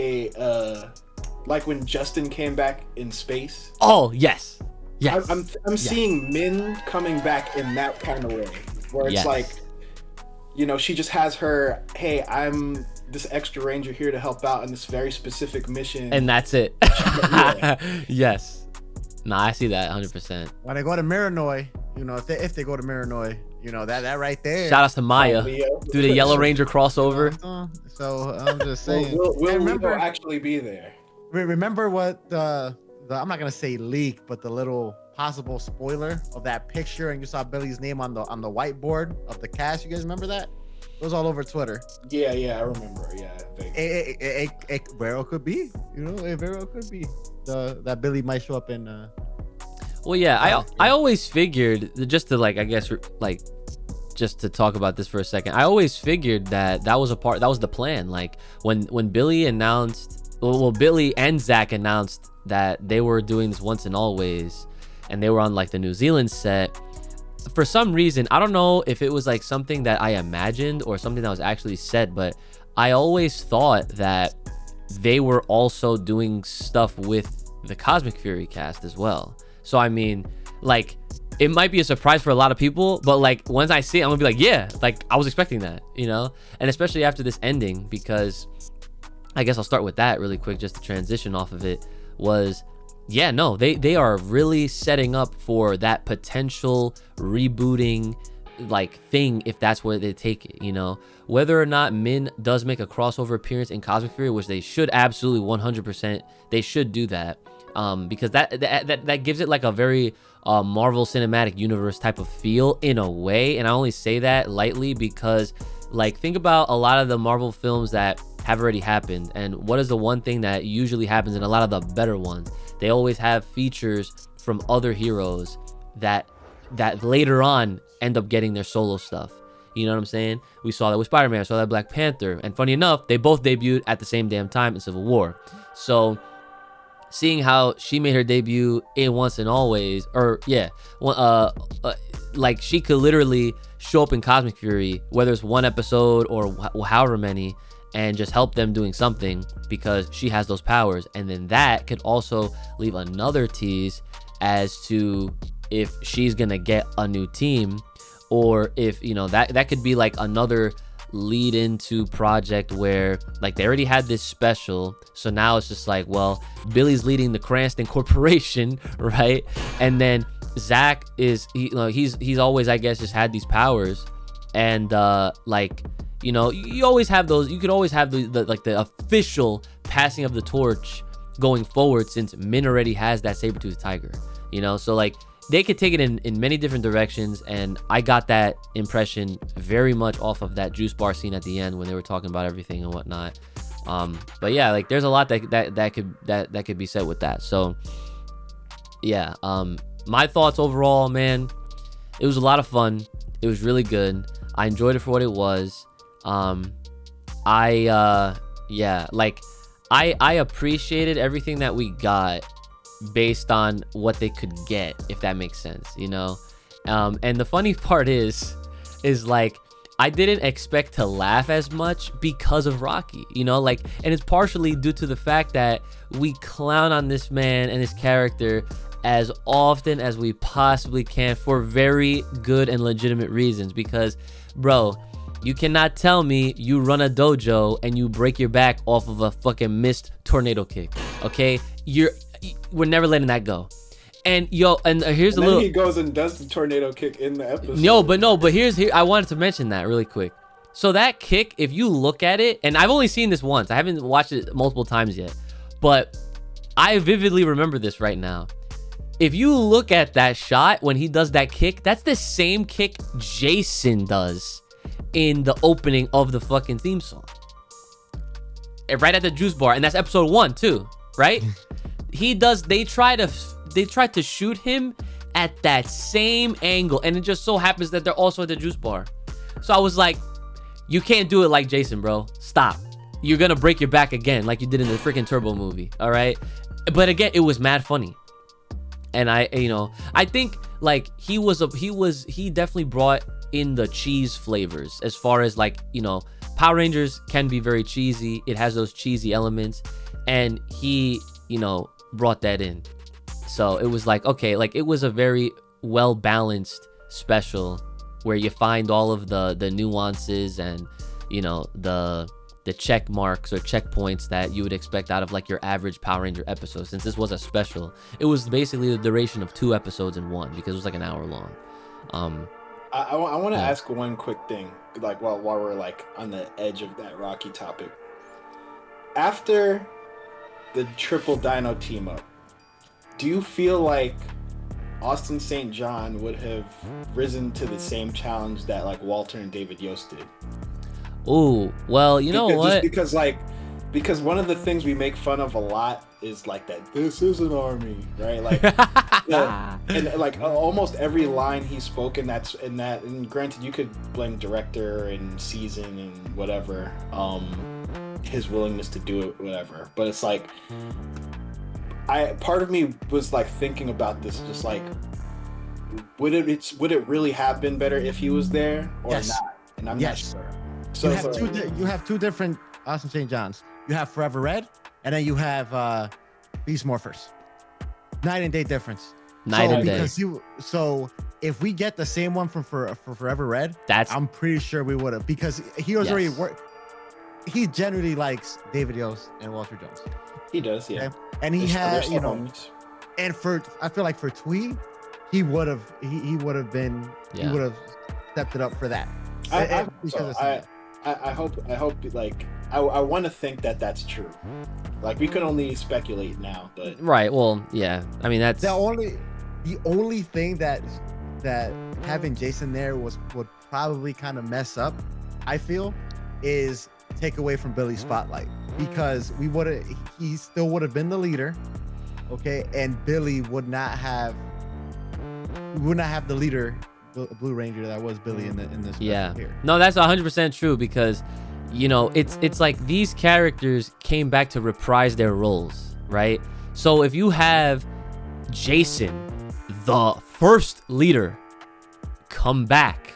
like when Justin came back in space. Oh yes. I'm seeing Min coming back in that kind of way, where it's like, she just has her, hey, I'm this extra ranger here to help out in this very specific mission. And that's it. Yes. Nah, I see that 100%. When they go to Miranoi, if they go to Miranoi, that right there. Shout out to Maya. Do the Yellow Ranger crossover. So I'm just saying. Will Leo actually be there? Remember what the I'm not gonna say leak, but the little possible spoiler of that picture, and you saw Billy's name on the whiteboard of the cast. You guys remember that? It was all over Twitter. Yeah, I remember. Yeah, it very well could be. It very well could be that Billy might show up in. Well, yeah, I always figured, just to just to talk about this for a second, I always figured that was the plan. Like when Billy announced, Billy and Zach announced that they were doing this Once and Always, and they were on like the New Zealand set. For some reason, I don't know if it was like something that I imagined or something that was actually said, but I always thought that they were also doing stuff with the Cosmic Fury cast as well. So I mean, like, it might be a surprise for a lot of people, but like once I see it, I'm gonna be like, yeah, like I was expecting that, and especially after this ending, because I guess I'll start with that really quick just to transition off of it. Was, yeah, no, they are really setting up for that potential rebooting like thing, if that's where they take it. Whether or not Min does make a crossover appearance in Cosmic Fury, which they should absolutely 100%, they should do that, because that gives it like a very Marvel Cinematic Universe type of feel in a way. And I only say that lightly because, like, think about a lot of the Marvel films that have already happened, and what is the one thing that usually happens in a lot of the better ones? They always have features from other heroes that later on end up getting their solo stuff. You know what I'm saying? We saw that with Spider-Man, saw that Black Panther, and funny enough, they both debuted at the same damn time in Civil War. So seeing how she made her debut in Once and Always, like she could literally show up in Cosmic Fury, whether it's one episode or however many, and just help them doing something because she has those powers. And then that could also leave another tease as to if she's gonna get a new team, or if that could be like another lead into project where like they already had this special, so now it's just like, well, Billy's leading the Cranston Corporation, right? And then Zach is he's always, I guess, just had these powers, and you always have those. You could always have the official passing of the torch going forward, since Min already has that saber-toothed tiger. So like they could take it in many different directions, and I got that impression very much off of that juice bar scene at the end when they were talking about everything and whatnot. But yeah, like there's a lot that could be said with that. So yeah, my thoughts overall, man, it was a lot of fun. It was really good. I enjoyed it for what it was. I appreciated everything that we got based on what they could get, if that makes sense, and the funny part is like I didn't expect to laugh as much because of Rocky, and it's partially due to the fact that we clown on this man and his character, as often as we possibly can for very good and legitimate reasons. Because, bro, you cannot tell me you run a dojo and you break your back off of a fucking missed tornado kick. Okay, we're never letting that go. And here's a little. He goes and does the tornado kick in the episode. But here I wanted to mention that really quick. So that kick, if you look at it, and I've only seen this once, I haven't watched it multiple times yet, but I vividly remember this right now. If you look at that shot when he does that kick, that's the same kick Jason does in the opening of the fucking theme song. Right at the juice bar, and that's episode 1 too, right? They try to shoot him at that same angle, and it just so happens that they're also at the juice bar. So I was like, you can't do it like Jason, bro. Stop. You're gonna break your back again, like you did in the freaking Turbo movie. All right. But again, it was mad funny. And I think like he definitely brought in the cheese flavors as far as like, Power Rangers can be very cheesy. It has those cheesy elements, and he, brought that in. So it was like, okay, like it was a very well balanced special where you find all of the nuances and, the check marks or checkpoints that you would expect out of like your average Power Ranger episode. Since this was a special, it was basically the duration of 2 episodes in one, because it was like an hour long. I want to ask one quick thing, like while we're like on the edge of that Rocky topic. After the Triple Dino team up, do you feel like Austin St. John would have risen to the same challenge that like Walter and David Yost did? Oh, well, you know what? Just because one of the things we make fun of a lot is like that this is an army, right? Like, and like almost every line he's spoken and granted you could blame director and season and whatever, his willingness to do it, whatever. But it's like, part of me was like thinking about this, just like, would it really have been better if he was there or not? And I'm not sure. So you have two different Austin St. Johns. You have Forever Red, and then you have Beast Morphers. Night and day difference. Night and day. So if we get the same one for Forever Red, I'm pretty sure we would have, because he was already worked. He generally likes David Yost and Walter Jones. He does, yeah. Okay? And he had, and I feel like for Twee, he would have stepped it up for that. I hope like I want to think that that's true. Like we could only speculate now, but right. Well, yeah. I mean, that's the only thing that having Jason there would probably kind of mess up, I feel, is take away from Billy's spotlight, because he still would have been the leader, okay, and Billy would not have the leader, the Blue Ranger that was Billy in this here. No, that's 100% true, because it's like these characters came back to reprise their roles, right? So if you have Jason, the first leader, come back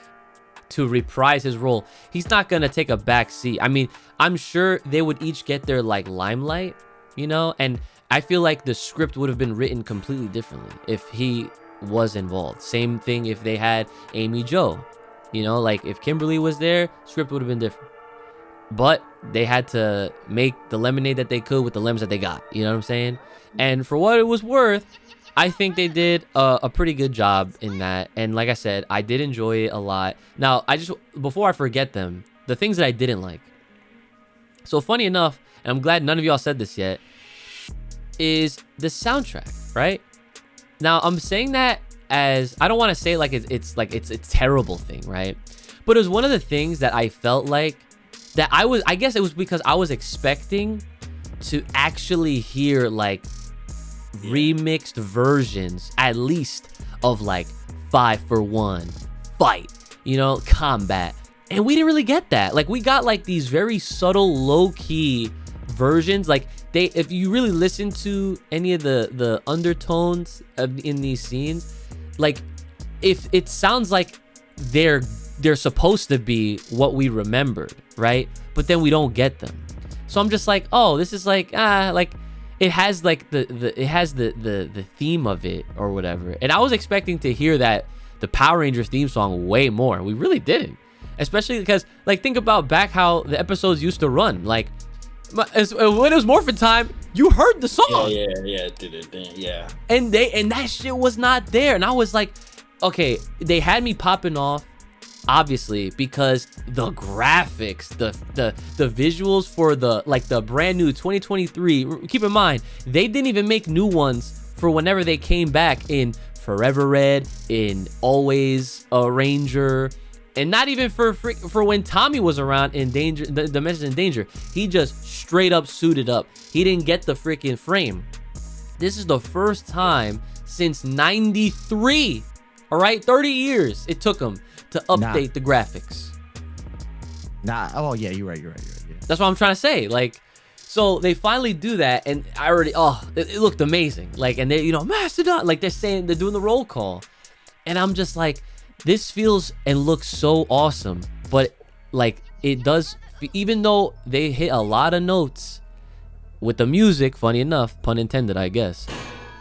to reprise his role, he's not gonna take a back seat. I mean, I'm sure they would each get their like limelight, and I feel like the script would have been written completely differently if he was involved. Same thing if they had Amy Jo, like if Kimberly was there, script would have been different. But they had to make the lemonade that they could with the lemons that they got. You know what I'm saying? And for what it was worth, I think they did a pretty good job in that. And like I said, I did enjoy it a lot. Now, before I forget them, the things that I didn't like. So funny enough, and I'm glad none of y'all said this yet, is the soundtrack, right? Now, I'm saying that as, I don't want to say like it's a terrible thing, right? But it was one of the things that I felt like that I guess it was because I was expecting to actually hear like remixed versions, at least, of like 5 for 1, fight, combat. And we didn't really get that. Like, we got like these very subtle, low-key versions. Like, if you really listen to any of the undertones in these scenes, like, if it sounds like they're supposed to be what we remembered, right? But then we don't get them. So I'm just like, oh, this is like, it has like the theme of it or whatever. And I was expecting to hear that the Power Rangers theme song way more. We really didn't. Especially because, like, think about back how the episodes used to run. Like, when it was Morphin Time, you heard the song. Yeah. And that shit was not there. And I was like, okay, they had me popping off, obviously, because the graphics, the visuals for the brand new 2023. Keep in mind, they didn't even make new ones for whenever they came back in Forever Red, in Always a Ranger. And not even for when Tommy was around in Danger, the Dimensions in Danger. He just straight up suited up. He didn't get the freaking frame. This is the first time since 93. All right, 30 years it took him to update the graphics. Oh yeah, you're right. Yeah. That's what I'm trying to say. Like, so they finally do that, and it looked amazing. Like, and they, Mastodon, like they're doing the roll call, and I'm just like, this feels and looks so awesome, but like it does, even though they hit a lot of notes with the music, funny enough, pun intended, I guess,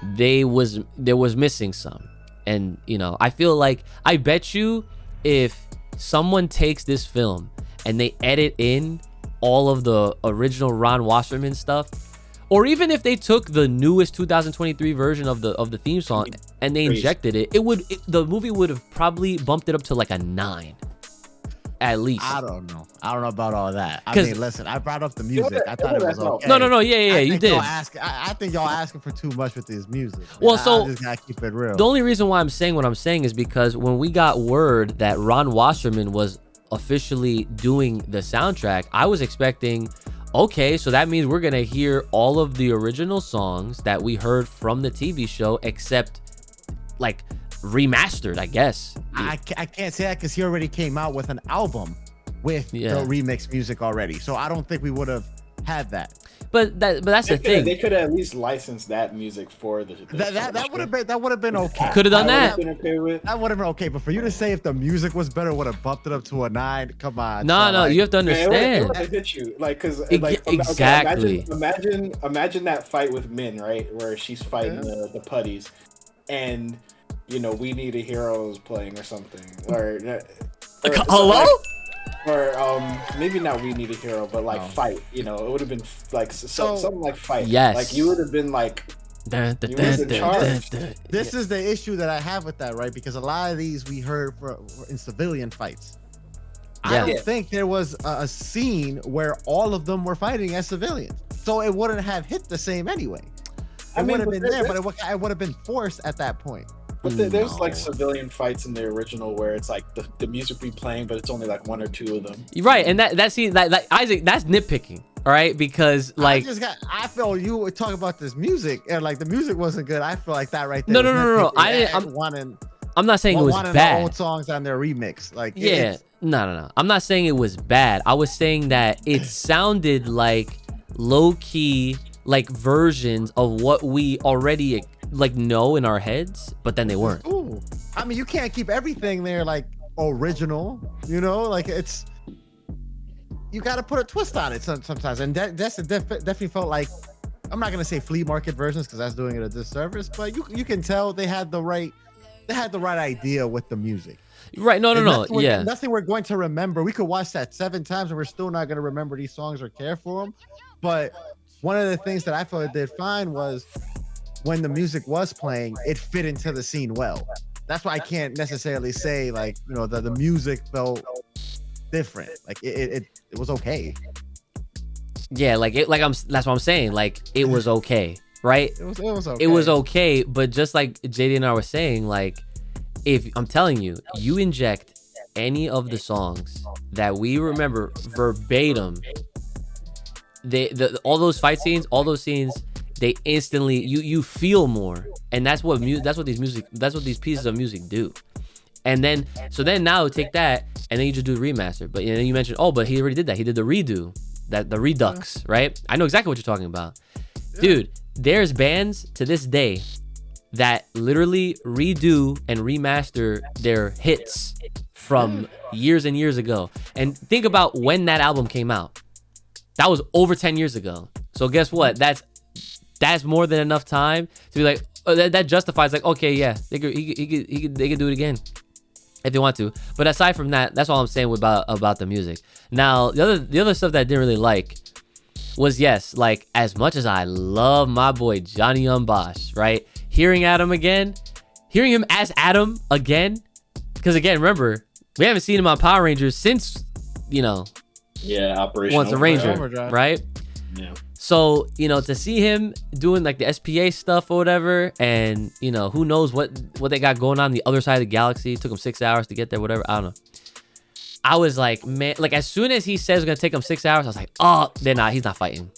there was missing some. And I feel like, I bet you if someone takes this film and they edit in all of the original Ron Wasserman stuff, or even if they took the newest 2023 version of the theme song and they injected it, the movie would have probably bumped it up to like a 9, at least. I don't know about all that. I mean, listen, I brought up the music. I thought it was okay. No, yeah, you did. I think y'all asking for too much with this music. Well, I just gotta keep it real. The only reason why I'm saying what I'm saying is because when we got word that Ron Wasserman was officially doing the soundtrack, I was expecting, okay, so that means we're gonna hear all of the original songs that we heard from the TV show, except like remastered, I guess. I can't say that because he already came out with an album with the remix music already, so I don't think we would have had that. But that's the thing. They could have at least licensed that music for the that would have been okay. Could have done that. That would have been okay. But for you to say if the music was better, would have bumped it up to a 9. Come on. No, you have to understand. It would have hit you, exactly. Okay, imagine that fight with Min, right, where she's fighting the putties, and We Need a Hero is playing or something, or hello. Or maybe not We Need a Hero, but like Fight. It would have been like something like Fight. Yes. Like you would have been like. This is the issue that I have with that, right? Because a lot of these we heard in civilian fights. I don't think there was a scene where all of them were fighting as civilians, so it wouldn't have hit the same anyway. It would have been there, but it would have been forced at that point. But there's like civilian fights in the original where it's like the music be playing, but it's only like 1 or 2 of them. Right, and that scene, like Isaac, that's nitpicking. All right, because like I feel you were talking about this music and like the music wasn't good. I feel like that right there. No. I'm not saying it was bad. Old songs on their remix, like no. I'm not saying it was bad. I was saying that it sounded like low key, like versions of what we already like know in our heads, but then they weren't. Ooh. I mean, you can't keep everything there like original, like it's, you got to put a twist on it sometimes, and that's definitely felt like, I'm not gonna say flea market versions because that's doing it a disservice, but you can tell they had the right idea with the music. Right? No. Nothing we're going to remember. We could watch that 7 times and we're still not gonna remember these songs or care for them. But one of the things that I felt it did fine was when the music was playing, it fit into the scene well. That's why I can't necessarily say like the music felt different. Like it was okay. Yeah, that's what I'm saying. Like it was okay, right? It was okay. It was okay, but just like JD and I were saying, like if I'm telling you, you inject any of the songs that we remember verbatim, all those fight scenes, all those scenes, they instantly you feel more, and that's what these pieces of music do. And then now take that and then you just do the remaster. But you mentioned, but he already did that. He did the redo, the redux, right? I know exactly what you're talking about. Dude, there's bands to this day that literally redo and remaster their hits from years and years ago. And think about when that album came out. That was over 10 years ago. So guess what? That's that's more than enough time to be like, oh, that justifies like, okay, yeah, they could do it again if they want to. But aside from that, that's all I'm saying about the music. Now, the other stuff that I didn't really like was, yes, like, as much as I love my boy Johnny Bosch, right? Hearing him as Adam again, because again, remember, we haven't seen him on Power Rangers since, Operation Once a Ranger, right? Yeah. So, to see him doing like the SPA stuff or whatever, and who knows what they got going on the other side of the galaxy. It took him 6 hours to get there, whatever. I don't know. I was like, man, like as soon as he says it's gonna take him 6 hours, I was like, oh, he's not fighting.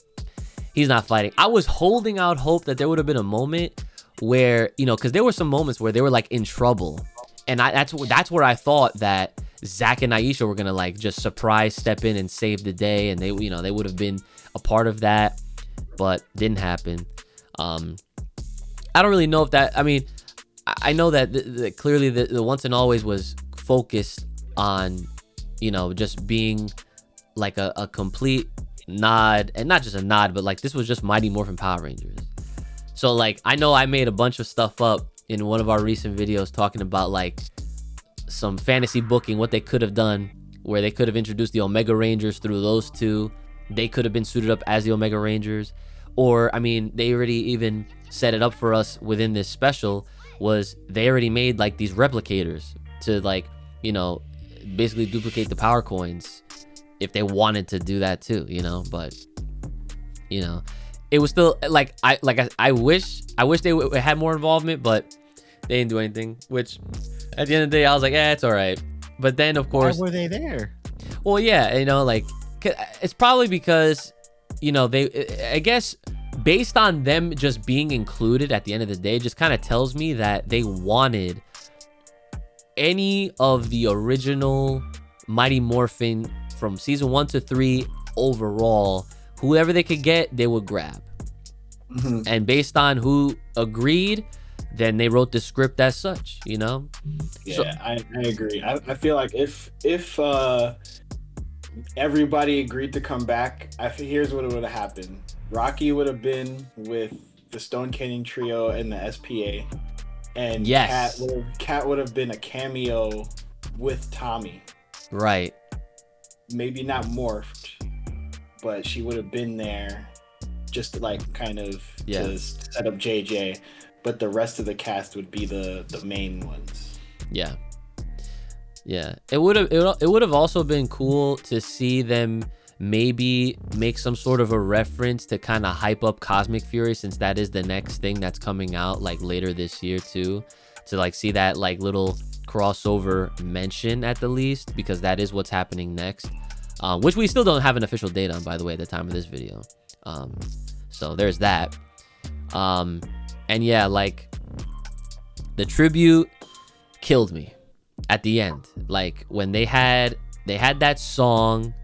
He's not fighting. I was holding out hope that there would have been a moment where, because there were some moments where they were like in trouble. And that's where I thought that Zach and Aisha were gonna like just surprise step in and save the day, and they would have been a part of that, but didn't happen. I don't really know if that. I mean, I know that clearly the Once and Always was focused on, just being like a complete nod, and not just a nod, but like this was just Mighty Morphin Power Rangers. So like I know I made a bunch of stuff up in one of our recent videos talking about like some fantasy booking, what they could have done, where they could have introduced the Omega Rangers through those two. They could have been suited up as the Omega Rangers, or I mean, they already even set it up for us within this special. Was they already made like these replicators to like basically duplicate the power coins if they wanted to do that too, but it was still like I wish they had more involvement, but they didn't do anything, which at the end of the day I was like, it's all right. But then of course, why were they there? Well, yeah, like it's probably because they, I guess, based on them just being included at the end of the day, just kind of tells me that they wanted any of the original Mighty Morphin from season 1 to 3 overall, whoever they could get, they would grab. Mm-hmm. And based on who agreed, then they wrote the script as such, Yeah, so, I agree. I feel like if everybody agreed to come back, here's what would have happened. Rocky would have been with the Stone Canyon Trio and the SPA, and yes, Kat would have been a cameo with Tommy. Right. Maybe not morphed, but she would have been there just to like kind of to set up JJ. But the rest of the cast would be the main ones. Yeah. It would have also been cool to see them maybe make some sort of a reference to kind of hype up Cosmic Fury, since that is the next thing that's coming out like later this year too, to like see that like little crossover mention at the least, because that is what's happening next, which we still don't have an official date on, by the way, at the time of this video. So there's that. And yeah, like the tribute killed me at the end. Like when they had that song,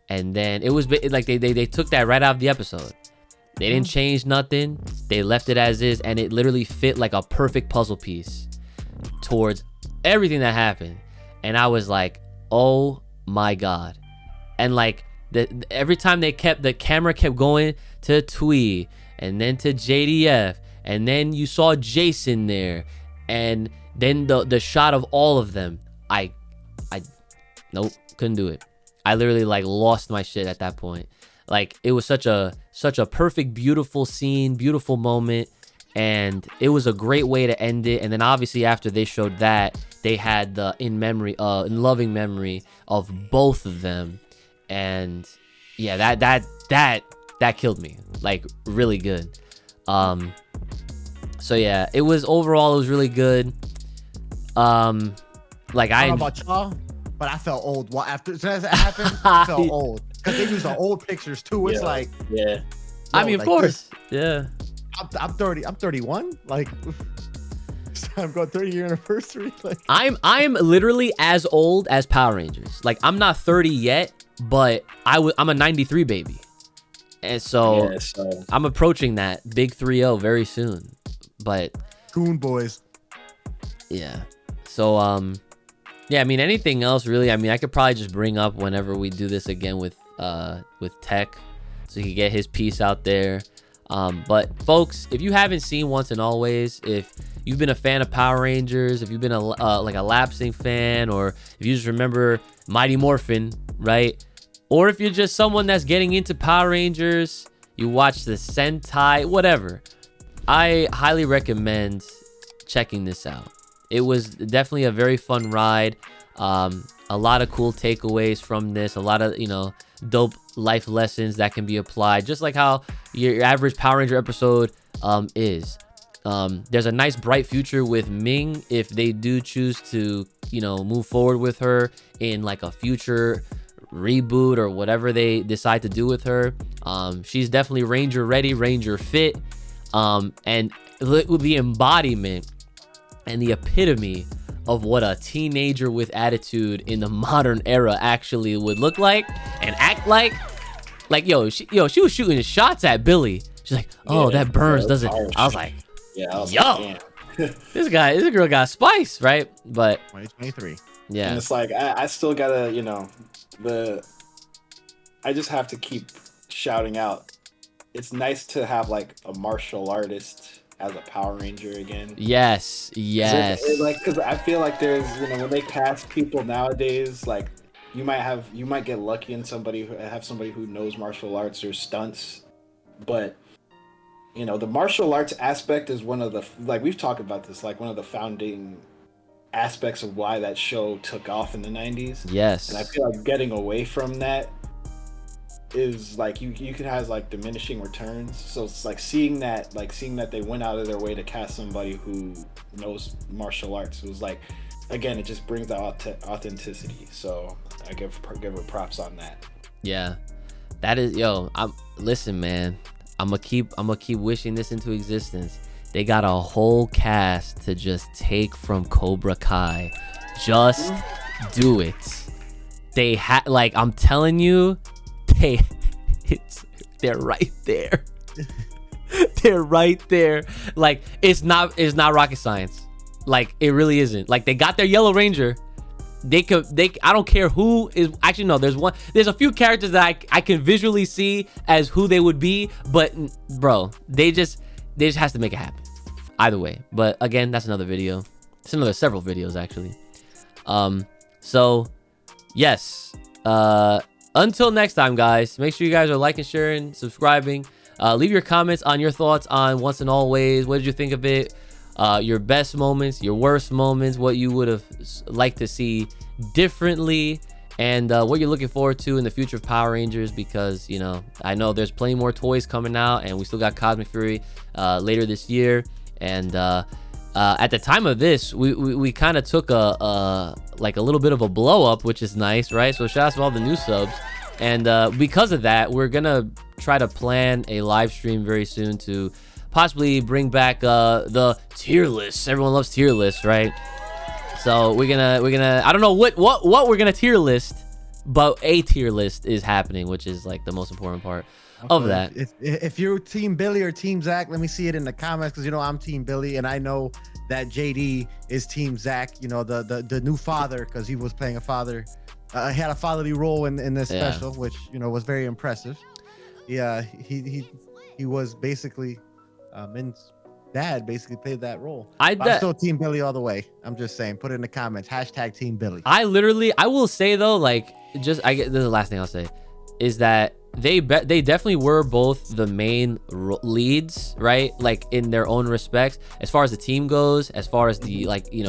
and then it was like they took that right out of the episode. They didn't change nothing. They left it as is, and it literally fit like a perfect puzzle piece towards everything that happened. And I was like, oh my god. And like every time the camera kept going to Twee and then to JDF, and then you saw Jason there, and then the shot of all of them, I nope, couldn't do it. I literally like lost my shit at that point. Like it was such a perfect, beautiful scene, beautiful moment, and it was a great way to end it. And then obviously after they showed that, they had the in loving memory of both of them, and yeah, that killed me like really good. So yeah, it was really good. Like I don't know about y'all, but I felt old. Well, after that happened, I felt old because they used the old pictures too. It's like, yeah. I mean, of course, yeah. I'm 30. I'm 31. Like, I'm going 30-year anniversary. Like, I'm literally as old as Power Rangers. Like, I'm not 30 yet, but I'm a 93 baby, and so I'm approaching that big 3-0 very soon. But Goon Boys. Yeah. So yeah, I mean, anything else really? I mean, I could probably just bring up whenever we do this again with Tech, so he can get his piece out there. But folks, if you haven't seen Once and Always, if you've been a fan of Power Rangers, if you've been a like a lapsing fan, or if you just remember Mighty Morphin, right? Or if you're just someone that's getting into Power Rangers, you watch the Sentai, whatever, I highly recommend checking this out. It was definitely a very fun ride. A lot of cool takeaways from this, a lot of, you know, dope life lessons that can be applied, just like how your average Power Ranger episode is. There's a nice bright future with Ming if they do choose to, you know, move forward with her in like a future reboot or whatever they decide to do with her. She's definitely Ranger ready, Ranger fit, and the embodiment and the epitome of what a teenager with attitude in the modern era actually would look like and act like. Like, she was shooting shots at Billy. She's like, oh, that burns, doesn't it? I was like, yo, this girl got spice, right? But 2023. Yeah. And it's like, I still gotta, I just have to keep shouting out. It's nice to have like a martial artist as a Power Ranger again. Yes. Because I feel like there's, when they cast people nowadays, like you might get lucky in somebody who knows martial arts or stunts, but the martial arts aspect is one of the, like we've talked about this, like one of the founding aspects of why that show took off in the 90s. Yes. And I feel like getting away from that is like you could have like diminishing returns. So it's like seeing that they went out of their way to cast somebody who knows martial arts. It was like, again, it just brings the authenticity. So I give her props on that. Yeah, that is, listen, man, I'm gonna keep wishing this into existence. They got a whole cast to just take from Cobra Kai. Just do it. They I'm telling you, they're right there. They're right there. Like, it's not rocket science. Like, it really isn't. Like, they got their Yellow Ranger. I don't care who is, actually no, there's a few characters that I can visually see as who they would be, but bro, they just has to make it happen either way. But again, that's another video. It's another several videos actually. So yes, until next time, guys, make sure you guys are liking, sharing, subscribing. Leave your comments on your thoughts on Once and Always. What did you think of it? Your best moments, your worst moments, what you would have liked to see differently, and what you're looking forward to in the future of Power Rangers, because I know there's plenty more toys coming out, and we still got Cosmic Fury later this year. And at the time of this, we kind of took a little bit of a blow up, which is nice, right? So shout out to all the new subs. And because of that, we're gonna try to plan a live stream very soon to possibly bring back the tier list. Everyone loves tier lists, right? So we're gonna I don't know what we're gonna tier list, but a tier list is happening, which is like the most important part of that. If you're Team Billy or Team Zach, let me see it in the comments, because I'm Team Billy, and I know that JD is Team Zach. The new father, because he was playing a father. He had a fatherly role in this special, which was very impressive. Yeah, he was basically Min's dad basically played that role. I'm still Team Billy all the way. I'm just saying, put it in the comments, #Team Billy. I will say though, this is the last thing I'll say, is that they definitely were both the main leads, right? Like in their own respects, as far as the team goes, as far as the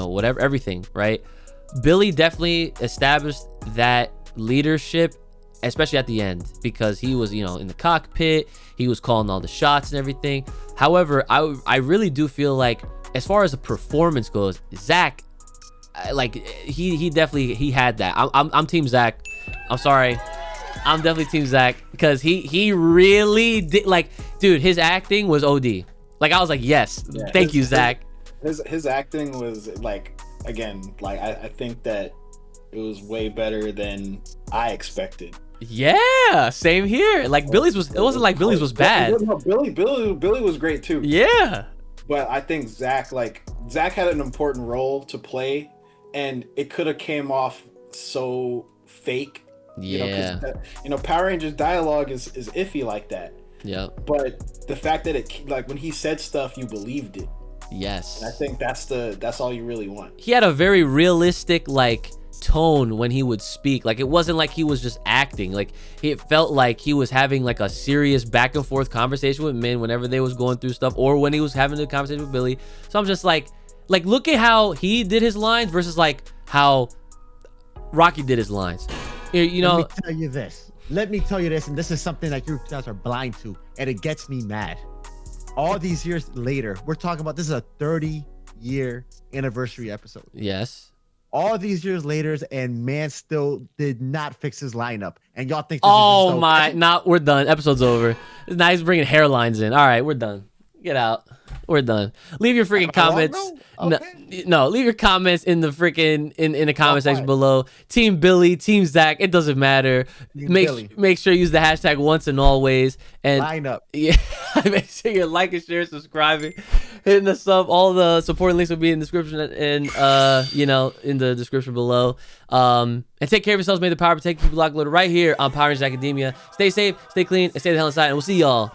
whatever, everything, right? Billy definitely established that leadership, especially at the end, because he was in the cockpit, he was calling all the shots and everything. However, I really do feel like, as far as the performance goes, Zach, he definitely had that. I'm Team Zach. I'm sorry, I'm definitely Team Zach, because he really did, dude, his acting was OD. I was like, yes, thank you, Zach. His acting was again, I think that it was way better than I expected. Yeah, same here. It wasn't like Billy's was bad. No, Billy was great too. Yeah. But I think Zach had an important role to play, and it could have came off so fake. Yeah. Power Rangers dialogue is iffy like that. Yeah. But the fact that it, like, when he said stuff, you believed it. Yes. And I think that's all you really want. He had a very realistic like tone when he would speak. Like it wasn't like he was just acting. Like it felt like he was having like a serious back and forth conversation with Min whenever they was going through stuff, or when he was having the conversation with Billy. So I'm just like look at how he did his lines versus like how Rocky did his lines. You know. Let me tell you this. Let me tell you this, and this is something that you guys are blind to, and it gets me mad. All these years later, we're talking about, this is a 30-year anniversary episode. Yes. All these years later, and man still did not fix his lineup. And y'all think oh my, we're done. Episode's over. Now he's bringing hairlines in. All right, we're done. Get out. We're done. Leave your freaking comments. Okay. No, leave your comments in the freaking in the comment section below. Team Billy, Team Zach, it doesn't matter. Make sure you use the hashtag once and always. And line up. Yeah, make sure you're liking, sharing, subscribing, hitting the sub. All the supporting links will be in the description and in the description below. And take care of yourselves. May the power protect you. Locked loaded right here on Power Rangers Academia. Stay safe, stay clean, and stay the hell inside. And we'll see y'all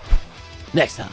next time.